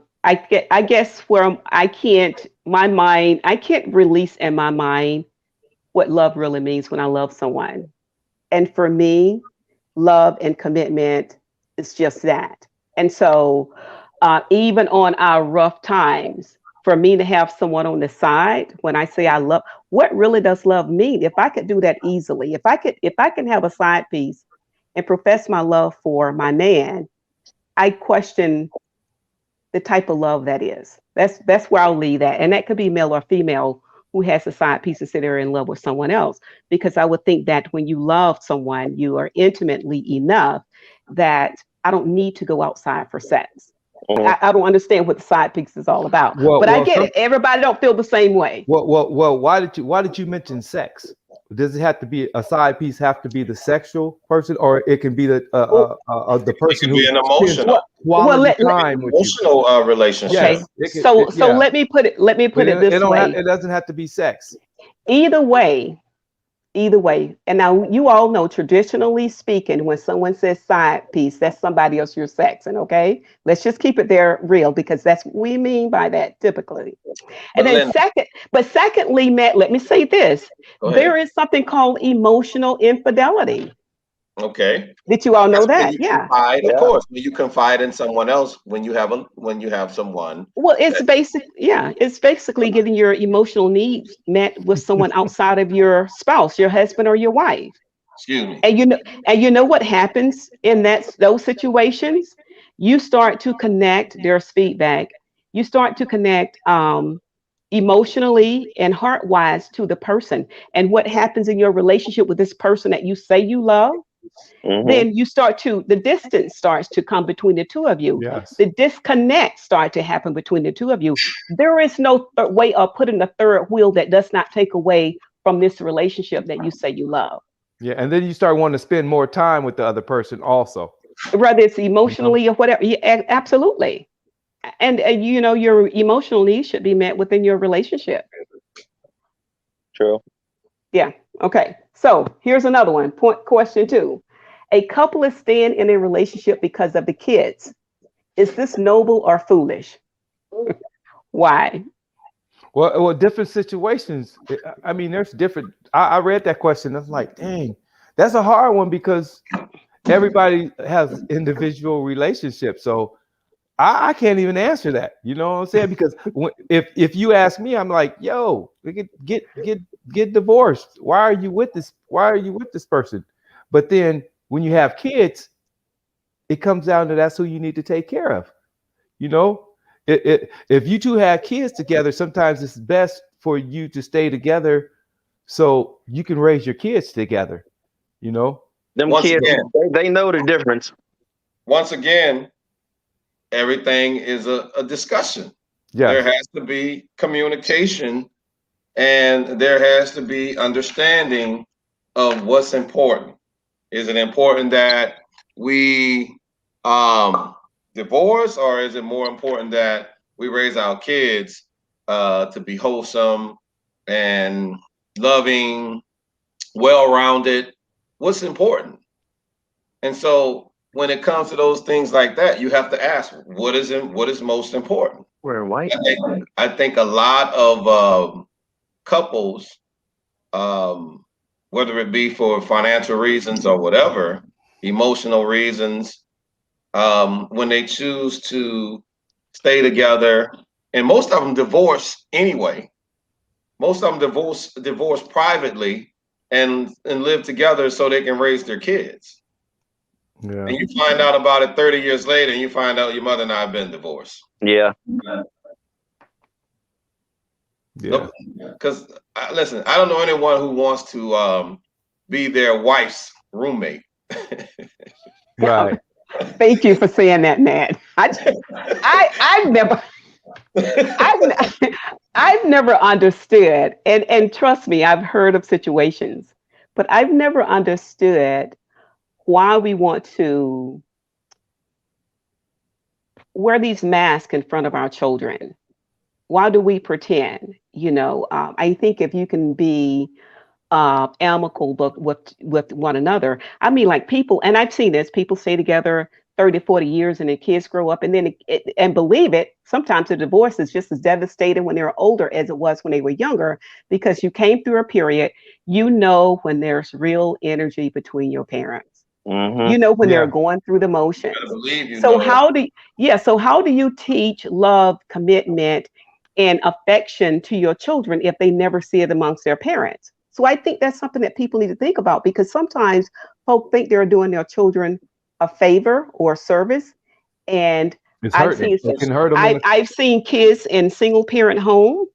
guess where I can't release in my mind what love really means when I love someone. And for me, love and commitment is just that. And so even on our rough times, for me to have someone on the side, when I say I love, what really does love mean? If I could do that easily, if I can have a side piece and profess my love for my man, I question the type of love that is. That's where I'll leave that. And that could be male or female who has a side piece and say they're in love with someone else. Because I would think that when you love someone, you are intimately enough that I don't need to go outside for sex. I don't understand what the side piece is all about. But I get it. Everybody don't feel the same way. Well, why did you mention sex? Does it have to be a side piece? Have to be the sexual person, or it can be the person who be an emotional emotional relationship. Okay. So let me put it this way. It doesn't have to be sex. Either way, Either way. And now you all know, traditionally speaking, when someone says side piece, that's somebody else you're sexing, okay? Let's just keep it there real, because that's what we mean by that typically. And But then secondly, Matt, let me say this. Go ahead. There is something called emotional infidelity. Okay. Did you all know That's when that? you Yeah. confide, Yeah. of course, when you confide in someone else when you have someone. Well, it's basically getting your emotional needs met with someone outside of your spouse, your husband or your wife. Excuse me. And you know what happens in those situations? You start to connect, there's feedback. You start to connect emotionally and heart-wise to the person. And what happens in your relationship with this person that you say you love, then the distance starts to come between the two of you. Yes. The disconnect start to happen between the two of you. There is no way of putting a third wheel that does not take away from this relationship that you say you love. Yeah, and then you start wanting to spend more time with the other person also. Whether it's emotionally or whatever. Yeah, absolutely. And you know, your emotional needs should be met within your relationship. True. Yeah. Okay. So here's another one. Question 2. A couple is staying in a relationship because of the kids. Is this noble or foolish? Why? Well, different situations. I mean, there's different. I read that question. I was like, dang, that's a hard one, because everybody has individual relationships. So I can't even answer that. You know what I'm saying? Because if you ask me, I'm like, yo, we get divorced. Why are you with this? Why are you with this person? But then when you have kids, it comes down to that's who you need to take care of. You know, if you two have kids together, sometimes it's best for you to stay together so you can raise your kids together. You know, Them Once kids, again. they know the difference. Once again, everything is a discussion. There yeah, has to be communication, and there has to be understanding of what's important. Is it important that we divorce, or is it more important that we raise our kids to be wholesome and loving, well-rounded? What's important? And so when it comes to those things like that, you have to ask, what is most important? Wearing white. I think a lot of couples, whether it be for financial reasons or whatever, emotional reasons, when they choose to stay together, and most of them divorce anyway. Most of them divorce privately and live together so they can raise their kids. yeah, And you find out about it 30 years later, and you find out your mother and I have been divorced. Yeah. yeah. Because listen, I don't know anyone who wants to be their wife's roommate. Right. Thank you for saying that, Matt. I've never I've never understood, and trust me, I've heard of situations, but I've never understood why we want to wear these masks in front of our children. Why do we pretend? You know, I think if you can be amicable but with one another. I mean, like people, and I've seen this, people stay together 30, 40 years and their kids grow up, and then and believe it, sometimes the divorce is just as devastating when they're older as it was when they were younger, because you came through a period, you know, when there's real energy between your parents. You know, when they're going through the motions. So how do you teach love, commitment, and affection to your children if they never see it amongst their parents? So I think that's something that people need to think about, because sometimes folks think they're doing their children a favor or a service. And It's I've hurting. seen, It can hurt them. I've seen kids in single parent home.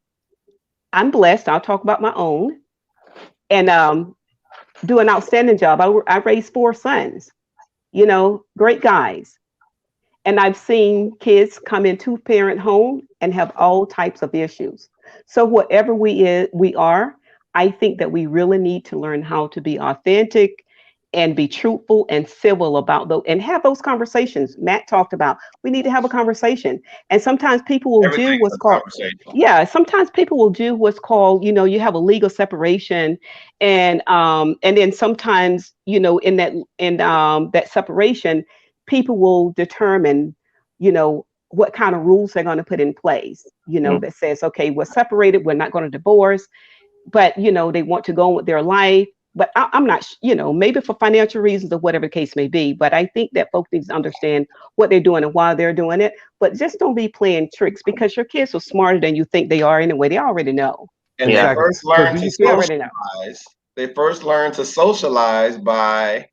I'm blessed. I'll talk about my own. And do an outstanding job. I raised 4 sons, you know, great guys. And I've seen kids come in 2-parent home and have all types of issues. So whatever we are, I think that we really need to learn how to be authentic and be truthful and civil about those and have those conversations. Matt talked about we need to have a conversation. And sometimes people will do Everything's what's a called conversation. sometimes people will do what's called, you have a legal separation, and then sometimes, that separation, people will determine, what kind of rules they're going to put in place, that says, okay, we're separated, we're not going to divorce, but they want to go on with their life. But I'm not, maybe for financial reasons or whatever the case may be. But I think that folks need to understand what they're doing and why they're doing it. But just don't be playing tricks, because your kids are smarter than you think they are anyway. They already know. And Yeah. they first learn to They already know. socialize. They first learn to socialize by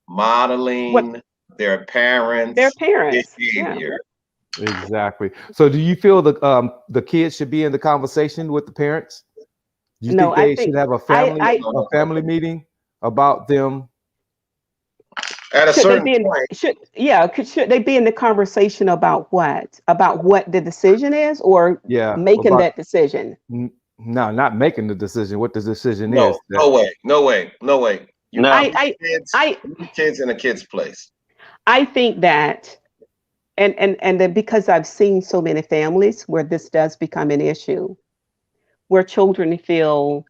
modeling their parents' Their parents. Yeah. behavior. Exactly. So do you feel the kids should be in the conversation with the parents? Do you No, think they I think- should have a family meeting about them? At a Should they certain be in, point, should they be in the conversation about what? About what the decision is, or making about- that decision? No, not making the decision. What the decision no, is? no way. You No. put kids in a kid's place. I think that, and then because I've seen so many families where this does become an issue, where children feel,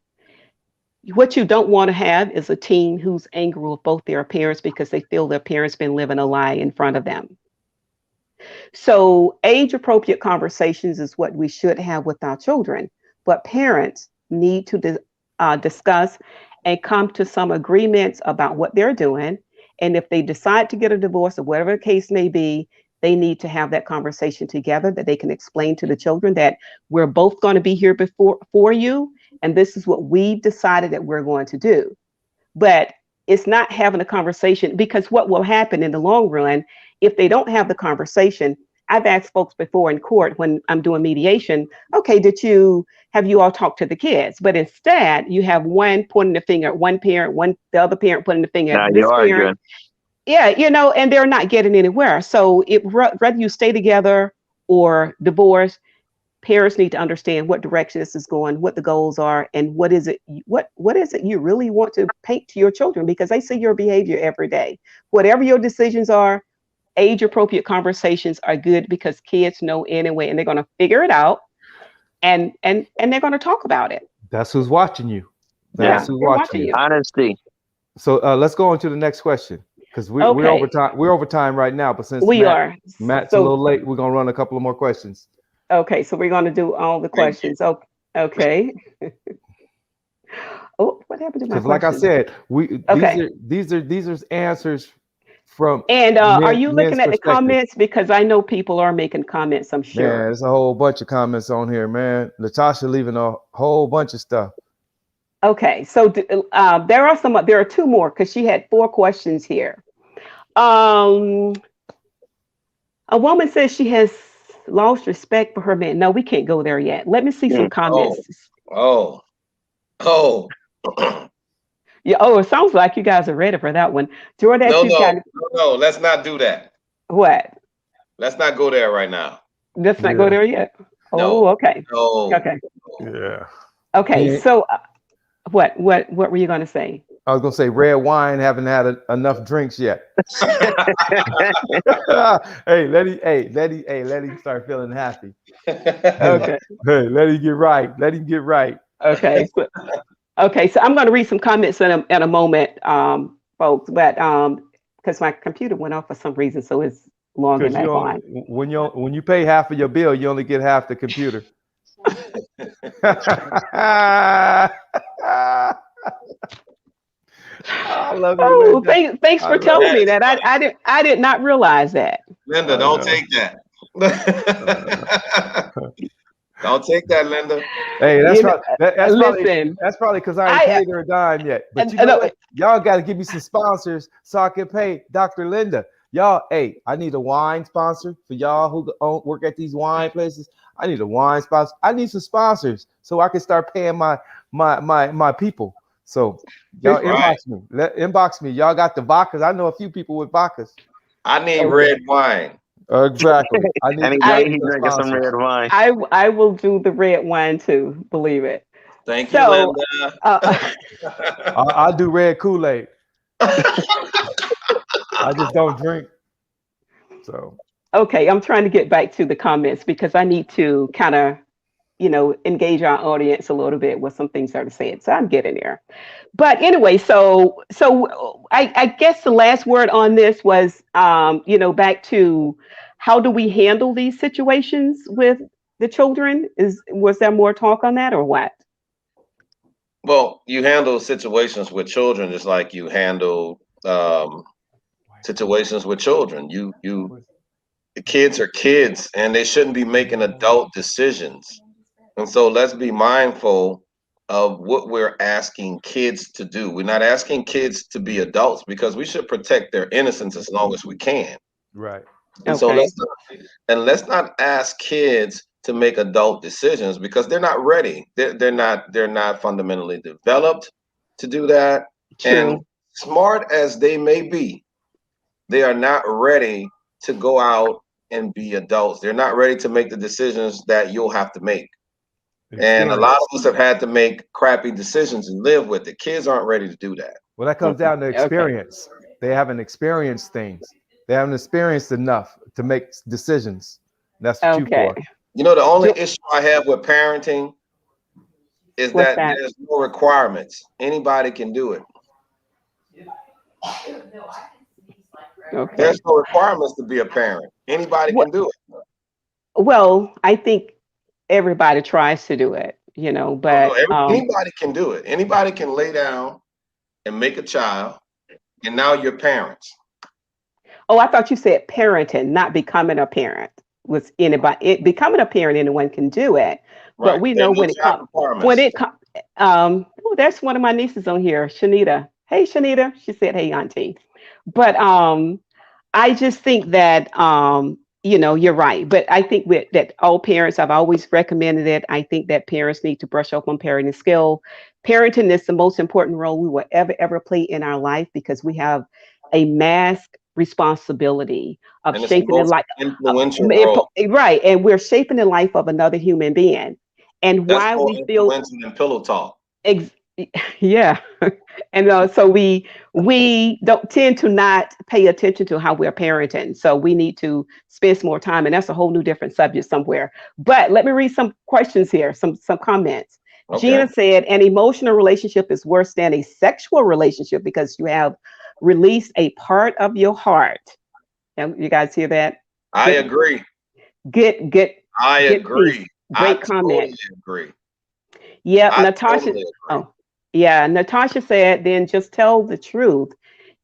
what you don't want to have is a teen who's angry with both their parents because they feel their parents been living a lie in front of them. So age appropriate conversations is what we should have with our children, but parents need to discuss and come to some agreements about what they're doing. And if they decide to get a divorce or whatever the case may be, they need to have that conversation together, that they can explain to the children that we're both going to be here for you, and this is what we've decided that we're going to do. But it's not having a conversation, because what will happen in the long run, if they don't have the conversation, I've asked folks before in court when I'm doing mediation, okay, have you all talked to the kids? But instead, you have one pointing the finger at one parent, the other parent pointing the finger at this parent. Yeah, and they're not getting anywhere. So whether you stay together or divorce, parents need to understand what direction this is going, what the goals are, and what is it you really want to paint to your children, because they see your behavior every day. Whatever your decisions are, age appropriate conversations are good, because kids know anyway, and they're going to figure it out, and they're going to talk about it. That's who's watching you. That's who's watching you. Honesty. So let's go on to the next question, because we're over time. We're over time right now, but since Matt's a little late, we're gonna run a couple of more questions. Okay, so we're gonna do all the questions. Okay. Oh, what happened to my question? Like I said, these are answers from. And are you looking at the comments? Because I know people are making comments, I'm sure. Yeah, there's a whole bunch of comments on here, man. Latasha leaving a whole bunch of stuff. Okay, so there are two more, because she had 4 questions here. A woman says she has lost respect for her man. No, we can't go there yet. Let me see some comments. Oh. Yeah. Oh, it sounds like you guys are ready for that one. Jordan, no, let's not do that. What? Let's not go there right now. Let's not go there yet. No. Oh, okay. No. Okay. Yeah. Okay. So, what were you going to say? I was gonna say red wine haven't had enough drinks yet. Hey, let him start feeling happy. Okay. Hey, let him get right. Okay. So I'm going to read some comments in a moment, folks. But because my computer went off for some reason, so it's long in that line. When you pay half of your bill, you only get half the computer. I love you, Linda. Thanks for telling me that. I did not realize that. Linda, don't take that. Don't take that, Linda. Hey, that's probably because I ain't paid her a dime yet. But you know what? Y'all got to give me some sponsors so I can pay Dr. Linda. Y'all, hey, I need a wine sponsor for y'all who work at these wine places. I need a wine sponsor. I need some sponsors so I can start paying my people. So y'all inbox me. Y'all got the vodkas. I know a few people with vodkas. I need red wine. Exactly. He's drinking some red wine. I will do the red wine too. Believe it. Thank you, Linda. I'll do red Kool-Aid. I just don't drink. So Okay, I'm trying to get back to the comments because I need to kind of, engage our audience a little bit with some things that are said. So I'm getting there. But anyway, so I guess the last word on this was, back to how do we handle these situations with the children? Was there more talk on that or what? Well, you handle situations with children just like you handle situations with children. The kids are kids, and they shouldn't be making adult decisions. And so let's be mindful of what we're asking kids to do. We're not asking kids to be adults because we should protect their innocence as long as we can. right. And so Okay. let's not ask kids to make adult decisions because they're not ready. They're not fundamentally developed to do that. And True. smart as they may be, they are not ready to go out and be adults. They're not ready to make the decisions that you'll have to make. And a lot of us have had to make crappy decisions and live with it. Kids aren't ready to do that. Well, that comes down to Okay. experience. They haven't experienced things. They haven't experienced enough to make decisions. That's what you Okay. for. You know, the only issue I have with parenting is What's that that? there's no requirements. Anybody can do it. Okay. There's no requirements to be a parent. Anybody What? can do it. Well, I think everybody tries to do it, but Anybody can do it. Anybody can lay down and make a child, and now you're parents. oh, I thought you said parenting, not becoming a parent. Was anybody becoming a parent? Anyone can do it, but Right. we There are know no when it child comes requirements. oh, there's one of my nieces on here, Shanita. Hey, Shanita. She said, "Hey, Auntie." But I just think that you're right. But I think that all parents, I've always recommended it. I think that parents need to brush up on parenting skill. Parenting is the most important role we will ever play in our life because we have a mass responsibility of And it's the shaping the most life. influential role. Right, and we're shaping the life of another human being. And That's why more we feel influential than pillow talk. ex- yeah, and so we don't tend to not pay attention to how we're parenting. So we need to spend some more time, and that's a whole new different subject somewhere. But let me read some questions here, some comments. Okay. Gina said, an emotional relationship is worse than a sexual relationship because you have released a part of your heart. And you guys hear that? I agree. Good. I Good agree. piece. I Great comment. totally agree. Yep, I Natasha. totally agree. Oh, yeah. Natasha said, then just tell the truth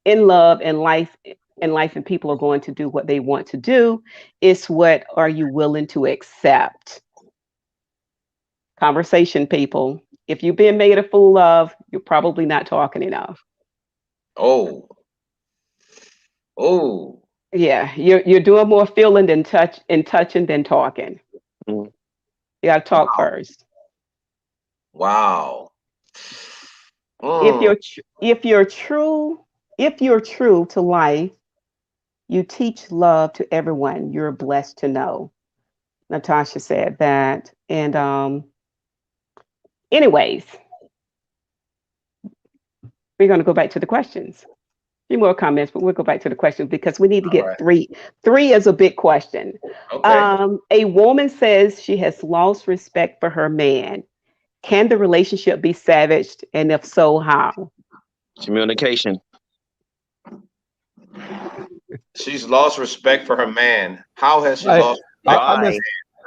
in love and life. And people are going to do what they want to do. It's what are you willing to accept? Conversation, people. If you've been made a fool of, you're probably not talking enough. Oh. Yeah, you're doing more feeling than touching than talking. Mm. You gotta talk first. Wow. If you're true to life, you teach love to everyone. You're blessed to know. Natasha said that. And anyways, we're gonna go back to the questions. A few more comments, but we'll go back to the questions because we need to get All right. three. Three is a big question. Okay. A woman says she has lost respect for her man. Can the relationship be savaged? And if so, how? Communication. She's lost respect for her man. How has she Hey, lost? Why?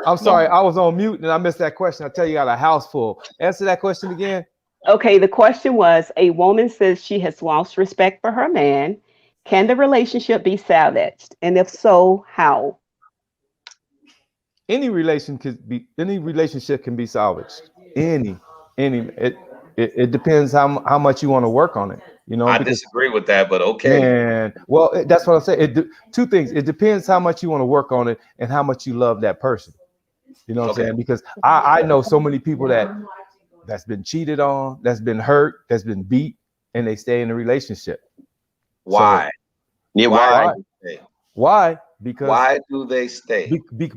I'm sorry, I was on mute and I missed that question. I tell you, got a house full. Answer that question again. Okay, the question was, a woman says she has lost respect for her man. Can the relationship be salvaged? And if so, how? Any relationship can be salvaged. It depends how much you want to work on it. I disagree with that, but okay. Man, well, that's what I'm saying. Two things. It depends how much you want to work on it and how much you love that person. You know what I'm saying? Because I know so many people that's been cheated on, that's been hurt, that's been beat, and they stay in a relationship. Why? Yeah, Why? Why? Because Why do they stay?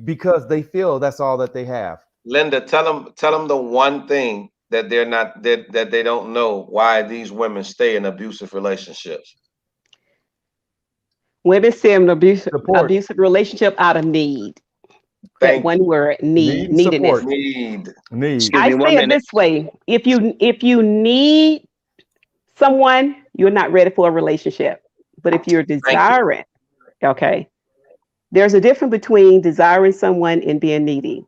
Because they feel that's all that they have. Linda, tell them the one thing that they're not that they don't know why these women stay in abusive relationships. Women say an Support. abusive relationship out of need. That Thank one word, need, Need and support. neediness. Need. Excuse I me one say it minute. this way: if you need someone, you're not ready for a relationship. But if you're Thank you. desiring, okay, there's a difference between desiring someone and being needy.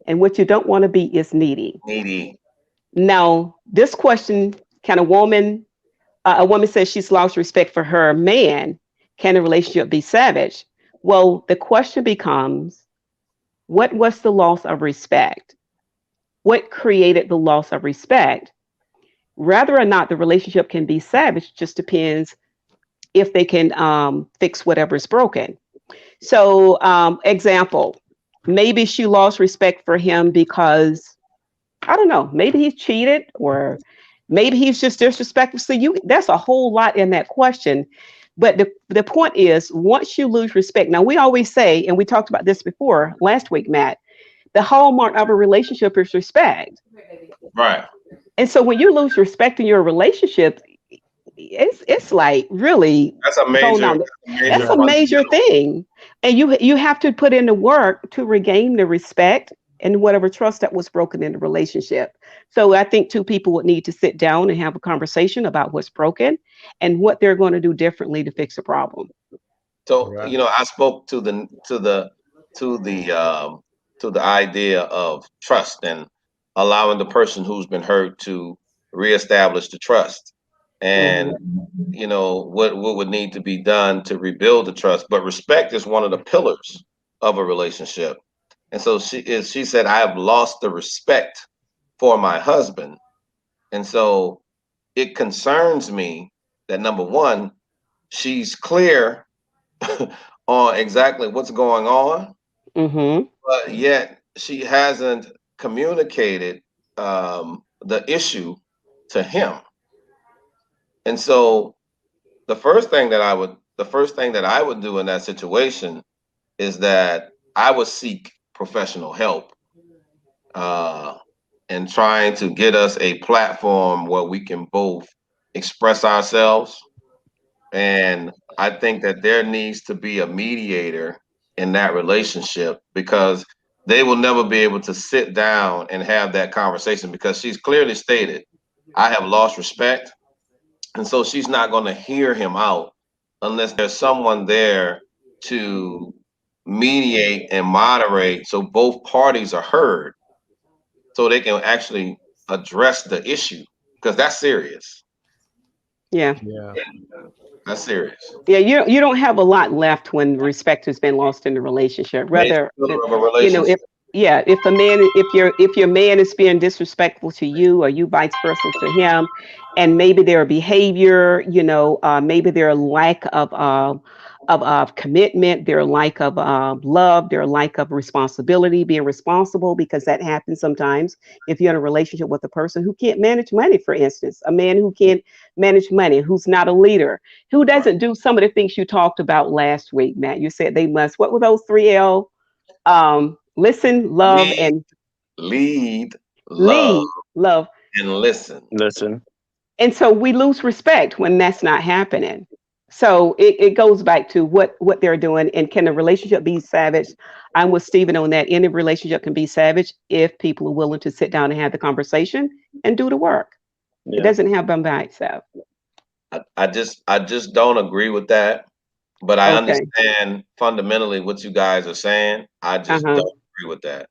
And what you don't want to be is needy. Needy. Now, this question: can a woman says she's lost respect for her man? Can a relationship be savage? Well, the question becomes, what was the loss of respect? What created the loss of respect? Whether or not the relationship can be savage just depends if they can fix whatever's broken. So, example, maybe she lost respect for him because, I don't know, maybe he cheated or maybe he's just disrespectful. So there's a whole lot in that question. But the point is, once you lose respect, now we always say, and we talked about this before last week, Matt, the hallmark of a relationship is respect. Right. And so when you lose respect in your relationship, it's like really That's a going major. on. That's a major thing. And you have to put in the work to regain the respect and whatever trust that was broken in the relationship. So I think two people would need to sit down and have a conversation about what's broken and what they're going to do differently to fix the problem. So Right. I spoke to the idea of trust and allowing the person who's been hurt to reestablish the trust, and what would need to be done to rebuild the trust. But respect is one of the pillars of a relationship, and so she said, I have lost the respect for my husband, and so it concerns me that, number one, she's clear on exactly what's going on, Mm-hmm. but yet she hasn't communicated the issue to him. And so the first thing that I would do in that situation is that I would seek professional help, and trying to get us a platform where we can both express ourselves. And I think that there needs to be a mediator in that relationship, because they will never be able to sit down and have that conversation, because she's clearly stated, I have lost respect. And so she's not going to hear him out unless there's someone there to mediate and moderate so both parties are heard, so they can actually address the issue, because that's serious. Yeah. Yeah. That's serious. Yeah, you don't have a lot left when respect has been lost in the relationship. Major Rather, pillar of a you know, relationship. if your man is being disrespectful to you or you vice versa to him, and maybe their behavior, maybe their lack of commitment, their lack of love, their lack of responsibility, being responsible, because that happens sometimes if you're in a relationship with a person who can't manage money, for instance, a man who can't manage money, who's not a leader, who doesn't do some of the things you talked about last week, Matt. You said they must, what were those 3L? Listen, love, Lead, and lead, love, lead, love. and listen. Listen. And so we lose respect when that's not happening. So it goes back to what they're doing. And can the relationship be savage? I'm with Stephen on that. Any relationship can be savage if people are willing to sit down and have the conversation and do the work. It Yeah. doesn't happen by itself. I just don't agree with that. But I Okay. understand fundamentally what you guys are saying. I just Uh-huh. don't agree with that.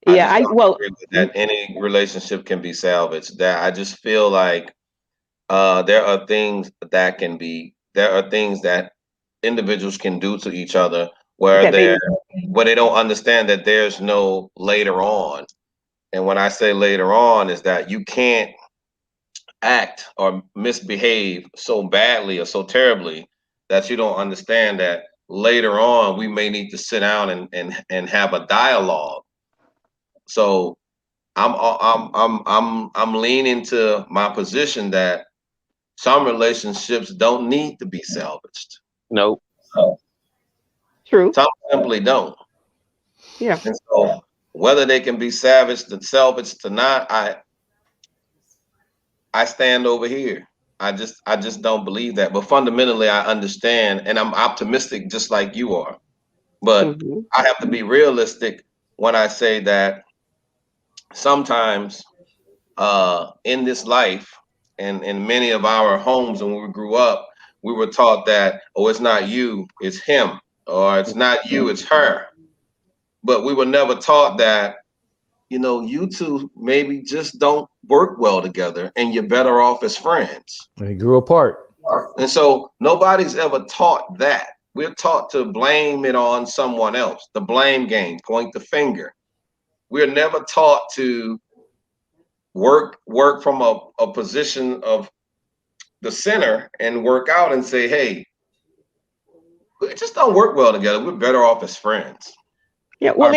I Yeah, just I don't well, agree with that any relationship can be salvaged. That I just feel like there are things that individuals can do to each other where that they they don't understand that there's no later on. And when I say later on, is that you can't act or misbehave so badly or so terribly that you don't understand that later on we may need to sit down and have a dialogue. So I'm leaning to my position that some relationships don't need to be salvaged. Nope. true. Some simply don't. Yeah. And so whether they can be salvaged or not, I stand over here. I just don't believe that. But fundamentally, I understand, and I'm optimistic, just like you are. But Hmm. I have to be realistic when I say that sometimes in this life and in many of our homes when we grew up, we were taught that, oh, it's not you, it's him, or it's not you, it's her. But we were never taught that, you know, you two maybe just don't work well together and you're better off as friends. They grew apart. And so nobody's ever taught that. We're taught to blame it on someone else, the blame game, point the finger. We're never taught to work from a position of the center and work out and say, hey, we just don't work well together. We're better off as friends. Yeah, well,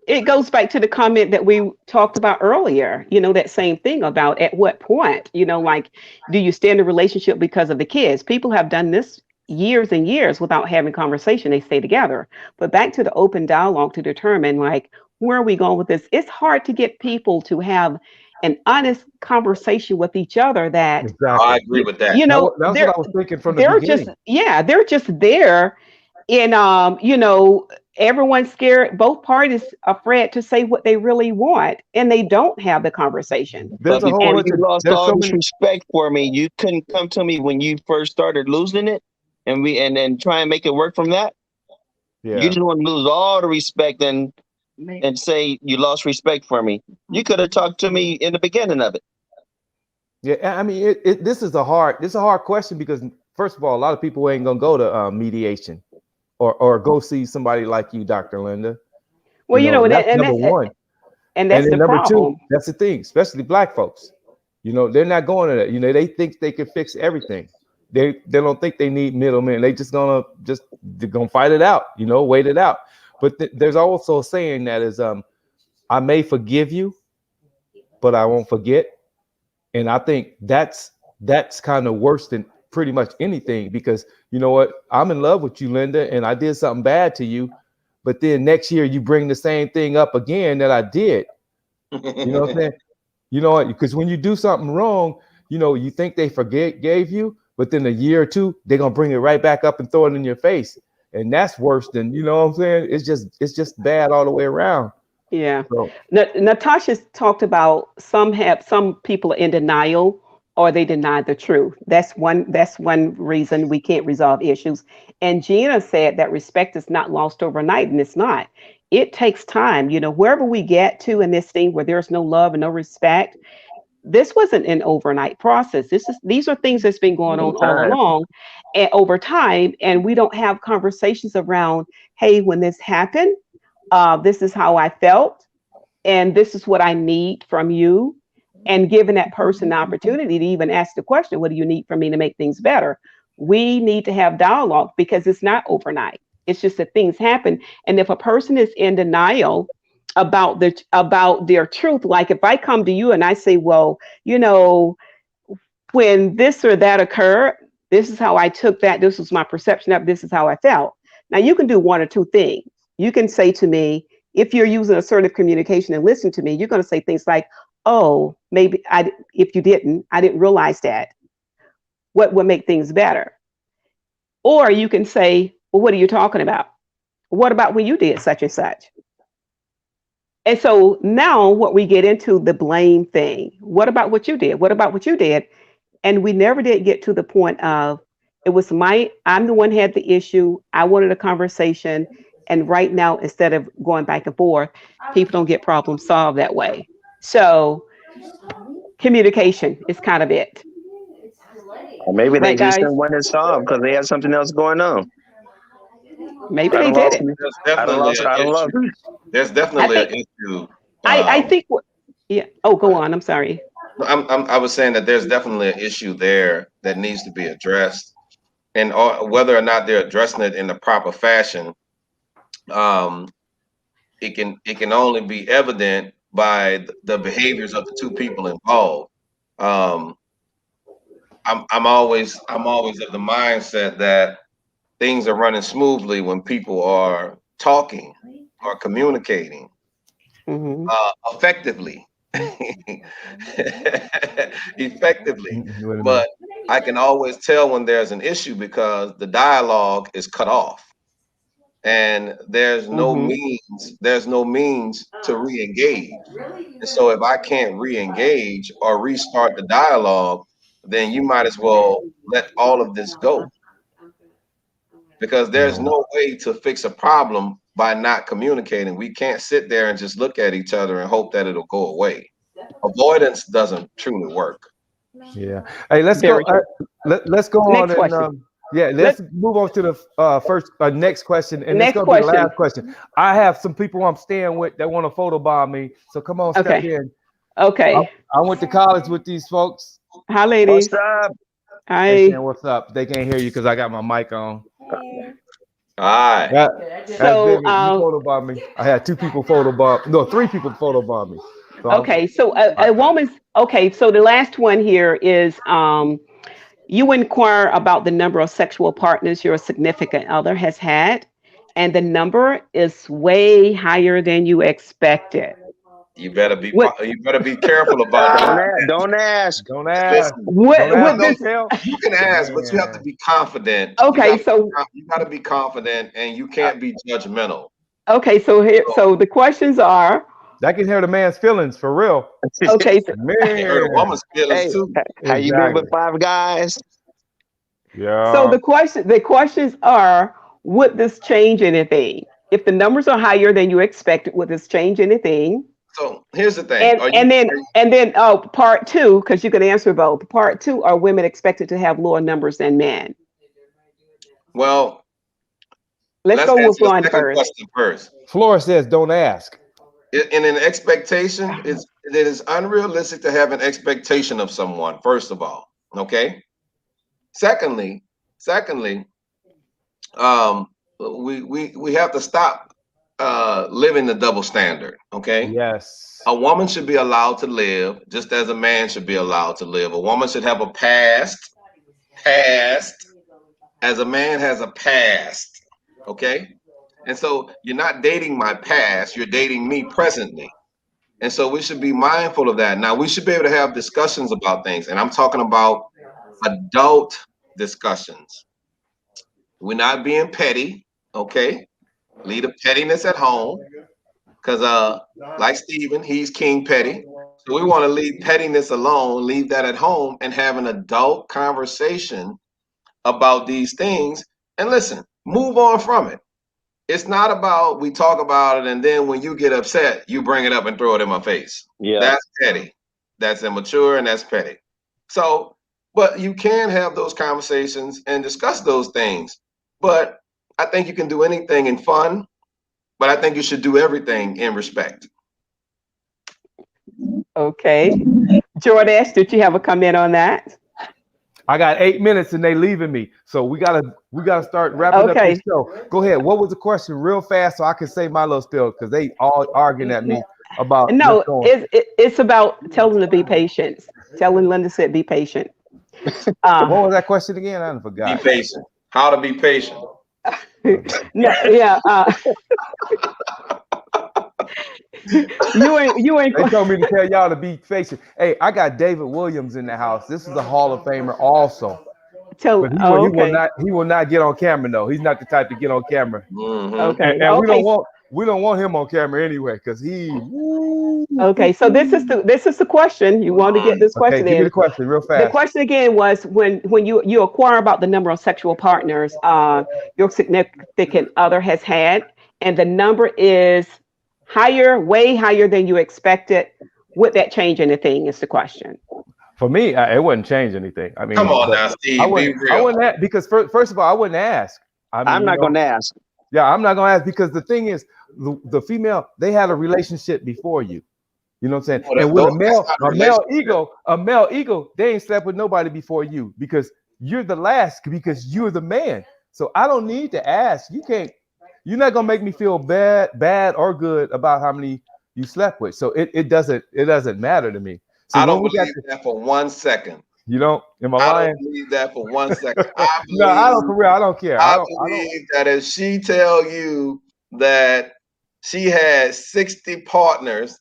it goes back to the comment that we talked about earlier, that same thing about at what point, like, do you stay in a relationship because of the kids? People have done this years and years without having conversation. They stay together. But back to the open dialogue to determine, like, where are we going with this? It's hard to get people to have an honest conversation with each other that, I Exactly. agree with that. That's what I was thinking from the they're just, beginning. yeah, they're just there. And everyone's scared. Both parties afraid to say what they really want, and they don't have the conversation. There's But a whole before bunch you of lost there's all so this many. respect for me, you couldn't come to me when you first started losing it, and then try and make it work from that. You Yeah. just want to lose all the respect and say you lost respect for me. You could have talked to me in the beginning of it. Yeah, I mean, this is a hard question because first of all, a lot of people ain't gonna go to mediation or go see somebody like you, Dr. Linda. Well, That's number one. and And that's then the number two, problem. that's the thing, especially black folks. They're not going to that. They think they can fix everything. They don't think they need middlemen. They they're gonna fight it out. Wait it out. But there's also a saying that is, I may forgive you, but I won't forget. And I think that's kind of worse than pretty much anything because you know what? I'm in love with you, Linda, and I did something bad to you, but then next year you bring the same thing up again that I did. You know what I'm saying? You know what? Because when you do something wrong, you think they gave you, but then a year or two, they're gonna bring it right back up and throw it in your face. And that's worse than, you know what I'm saying? It's just bad all the way around. Yeah. So Natasha's talked about some people are in denial or they deny the truth. That's one reason we can't resolve issues. And Gina said that respect is not lost overnight, and it's not. It takes time. Wherever we get to in this thing where there's no love and no respect, this wasn't an overnight process. These are things that's been going on all Time. along and over time, and we don't have conversations around, hey, when this happened, this is how I felt, and this is what I need from you. And giving that person the opportunity to even ask the question, what do you need from me to make things better? We need to have dialogue because it's not overnight. It's just that things happen. And if a person is in denial about their truth, like if I come to you and I say, well, when this or that occurred, this is how I took that. This was my perception of this is how I felt. Now you can do one or two things. You can say to me, if you're using assertive communication and listen to me, you're going to say things like, oh, maybe if you didn't, I didn't realize that. What would make things better? Or you can say, well, what are you talking about? What about when you did such and such? And so now what we get into the blame thing. What about what you did? What about what you did? And we never did get to the point of I'm the one who had the issue. I wanted a conversation. And right now, instead of going back and forth, people don't get problems solved that way. So communication is kind of it. Or maybe they Right, just guys? didn't want to solve because they had something else going on. Maybe I they done did lost. it. There's I done definitely lost. an I done lost. issue. There's I definitely an think issue. I think yeah. Oh, go on. I'm sorry. I was saying that there's definitely an issue there that needs to be addressed, and whether or not they're addressing it in the proper fashion, um, it can only be evident by the behaviors of the two people involved. Um, I'm always of the mindset that things are running smoothly when people are talking or communicating Hmm. effectively. effectively. Wait a minute. But I can always tell when there's an issue because the dialogue is cut off. And there's no means to re-engage. And so if I can't re-engage or restart the dialogue, then you might as well let all of this go. Because there's no way to fix a problem by not communicating. We can't sit there and just look at each other and hope that it'll go away. Avoidance doesn't truly work. Yeah. Hey, let's Very go. Let's go Next on question. and let's move on to the next question. And Next it's gonna be the question. last question. I have some people I'm staying with that want to photobomb me. So come on, step Okay. in. Okay. I went to college with these folks. Hi, ladies. What's up? Hey, Hi. Shan, what's up? They can't hear you because I got my mic on. All right. That's So, Vivian. You photobomb me. I had 2 people photobomb. No, 3 people photobomb me. So okay. So a woman's, okay. So the last one here is, you inquire about the number of sexual partners your significant other has had, and the number is way higher than you expected. You better be What- you better be careful about that. Don't ask. Don't ask. What, Don't what ask, this, don't tell. You can ask, but you have to be confident. okay, so You got to be confident, and you can't be judgmental. okay, so here, so the questions are, That can hurt a man's feelings for real. okay, so, Man. Hurt a woman's feelings Hey, too. how you been with 5 guys? Yeah. so the questions are, would this change anything? If the numbers are higher than you expected, would this change anything? So here's the thing. And then part 2, because you can answer both. Part 2, are women expected to have lower numbers than men? Well, Let's go with answer the one second first. question first. Flora says, don't ask. In an expectation, it is unrealistic to have an expectation of someone, first of all. Okay. Secondly, we have to stop living the double standard. Okay. Yes. A woman should be allowed to live just as a man should be allowed to live. A woman should have a past, as a man has a past. Okay. And so you're not dating my past, you're dating me presently. And so we should be mindful of that. Now, we should be able to have discussions about things. And I'm talking about adult discussions. We're not being petty. Okay. Leave the pettiness at home. Because like Stephen, he's King Petty. So we want to leave pettiness alone, leave that at home, and have an adult conversation about these things. And listen, move on from it. It's not about we talk about it and then when you get upset, you bring it up and throw it in my face. Yeah. That's petty. That's immature and that's petty. So, but you can have those conversations and discuss those things. But I think you can do anything in fun. But I think you should do everything in respect. Okay. Jordash, did you have a comment on that? I got 8 minutes and they leaving me. So we gotta start wrapping up this show. Go ahead. What was the question real fast so I can say my little spiel? Because they all arguing at me about No, it's about telling them to be patient. Telling Linda said be patient. what was that question again? I forgot. Be patient. How to be patient. No, yeah. You ain't. They told me to tell y'all to be patient. Hey, I got David Williams in the house. This is a Hall of Famer also. But he will not get on camera though. He's not the type to get on camera. Mm-hmm. Okay. And we don't want him on camera anyway because he. Okay, so this is the question. You want to get this question Give me in. the question real fast. The question again was when you acquire about the number of sexual partners your significant other has had, and the number is higher, way higher than you expected. Would that change anything? Is the question. For me, it wouldn't change anything. I mean, come on now, Steve. I wouldn't because first of all, I wouldn't ask. I'm not going to ask. Yeah, I'm not going to ask because the thing is, the female, they had a relationship before you. You know what I'm saying? Well, and with a male ego, they ain't slept with nobody before you because you're the last because you're the man. So I don't need to ask. You're not gonna make me feel bad or good about how many you slept with. So it doesn't matter to me. So I don't believe that for 1 second. You don't? Am I lying? I don't believe that for 1 second. No, I don't. For real, I don't care. I believe that if she tell you that she had 60 partners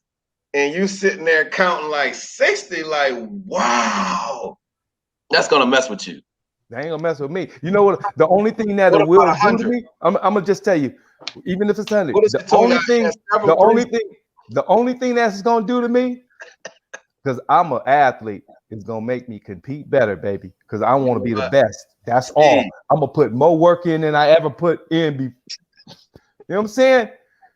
and you sitting there counting like 60, like, wow, that's gonna mess with you. They ain't gonna mess with me. You know what? The only thing that What it will about do to 100? me, I'm gonna just tell you, even if it's 100, What if the you told only me I thing, had several the only thing that's gonna do to me, because I'm an athlete, is gonna make me compete better, baby. Because I want to be the best. That's all. I'm gonna put more work in than I ever put in. You know what I'm saying?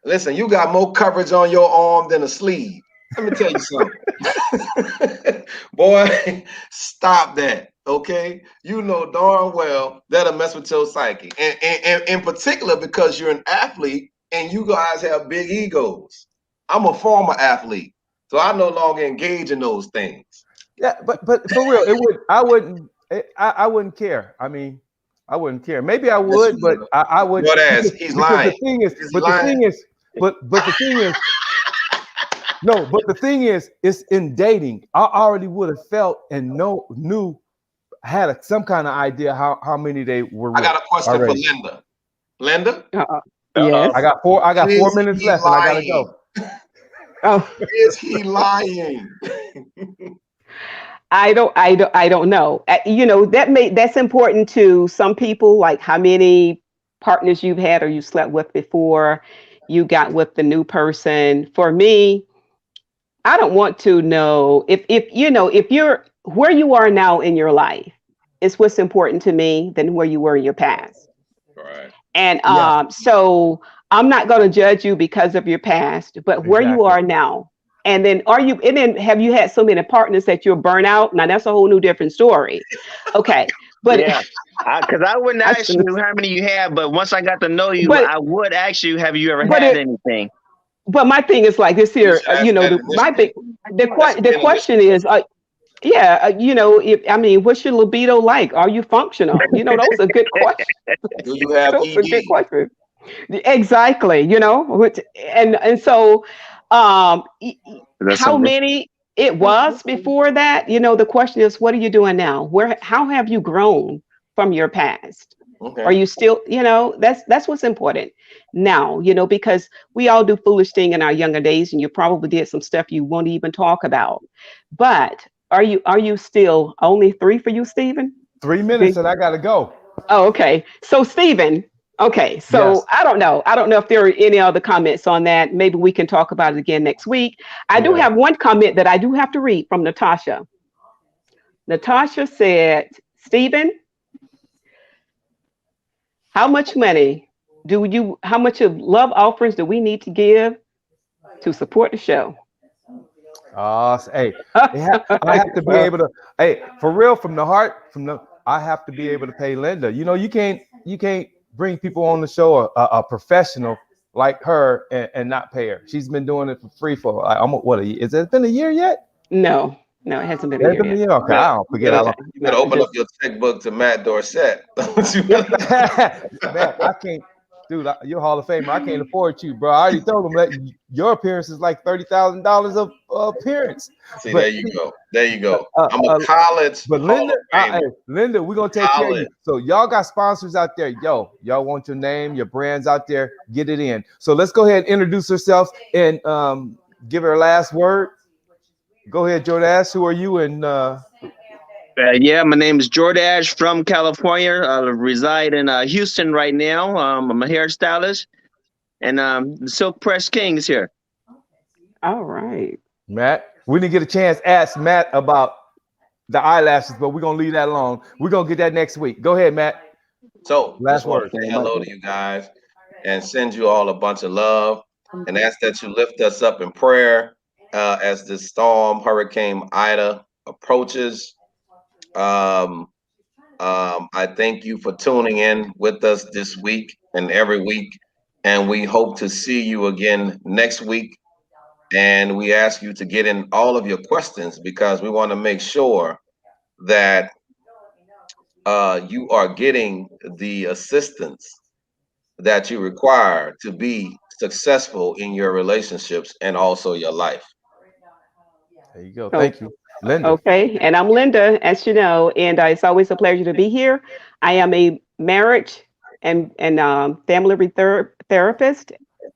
Listen, you got more coverage on your arm than a sleeve. Let me tell you something. Boy, stop that. Okay. You know darn well that'll mess with your psyche. And in particular, because you're an athlete and you guys have big egos. I'm a former athlete, so I no longer engage in those things. Yeah, but for real, I wouldn't care. I mean, I wouldn't care. Maybe I would, but I would. What ass? He's because lying. the thing is, Is he but the lying? thing is, but the thing is, no, but the thing is, it's in dating. I already would have felt and knew, had some kind of idea how many they were with. I got a question already. for Linda. Linda? Yes. I got 4 minutes left, and I gotta go. Oh. Is he lying? I don't know. You know, that's important to some people, like how many partners you've had or you slept with before you got with the new person. For me, I don't want to know if you're where you are now in your life is what's important to me than where you were in your past. Right. And Yeah. so I'm not going to judge you because of your past, but where you Exactly. are now. And then have you had so many partners that you're burnt out? Now that's a whole new different story. Okay. But Yeah, because I wouldn't ask you how many you had, but once I got to know you, But- I would ask you, have you ever But had it- anything? But my thing is like this here, Just ask that initially. the question is, what's your libido like? Are you functional? You know, those are good questions. Do you have Those are good ED? questions. Exactly. You know, and so, That's how some- many it was before that? You know, the question is, what are you doing now? How have you grown from your past? Okay. Are you still, that's what's important now, because we all do foolish thing in our younger days, and you probably did some stuff you won't even talk about. But are you still only 3 for you, Stephen? 3 minutes, and I gotta go. Oh, okay. So Stephen, okay. So Yes. I don't know if there are any other comments on that. Maybe we can talk about it again next week. I do Yeah. have one comment that I do have to read from Natasha. Natasha said, Stephen, how much of love offerings do we need to give to support the show? Hey, I have to be able to. Hey, for real, from the heart, I have to be able to pay Linda. You know, you can't bring people on the show, a professional like her, and not pay her. She's been doing it for free for is it been a year yet? No, it hasn't been a year yet. Okay, I don't forget how long. You better open up your checkbook to Matt Dorsett. Man, I can't, dude. You're Hall of Famer. I can't afford you, bro. I already told him that your appearance is like $30,000 of appearance. See, But- there you go. There you go. I'm a college. But Hall of Famer. Linda, we're gonna take care of you. So y'all got sponsors out there. Y'all want your name, your brands out there, get it in. So let's go ahead and introduce ourselves and give her last word. Go ahead, Jordash. Who are you? And Yeah, my name is Jordash from California. I reside in Houston right now. I'm a hairstylist, and the Silk Press King is here. All right. Matt, we didn't get a chance to ask Matt about the eyelashes, but we're gonna leave that alone. We're gonna get that next week. Go ahead, Matt. So Last just want word. to say hello to you guys and send you all a bunch of love and ask that you lift us up in prayer as this storm, Hurricane Ida, approaches. I thank you for tuning in with us this week and every week, and we hope to see you again next week. And we ask you to get in all of your questions because we want to make sure that you are getting the assistance that you require to be successful in your relationships and also your life. There you go. Thank you, Linda. Okay, and I'm Linda, as you know, and it's always a pleasure to be here. I am a marriage and family therapist.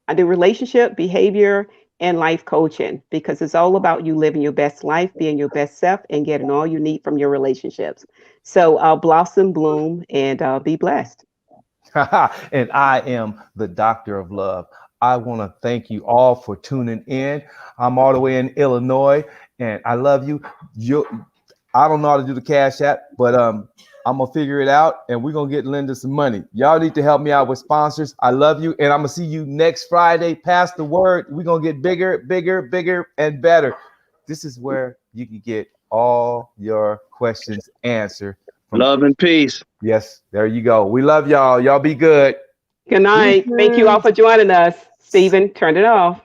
I do relationship, behavior, and life coaching, because it's all about you living your best life, being your best self, and getting all you need from your relationships. So blossom, bloom, and be blessed. And I am the doctor of love. I want to thank you all for tuning in. I'm all the way in Illinois, and I love you. I don't know how to do the Cash App, but I'm gonna figure it out, and we're gonna get Linda some money. Y'all need to help me out with sponsors. I love you, and I'm gonna see you next Friday. Pass the word. We're gonna get bigger, bigger, bigger, and better. This is where you can get all your questions answered. Love and peace. Yes, there you go. We love y'all. Y'all be good. Good night. Thank you all for joining us. Stephen, turn it off.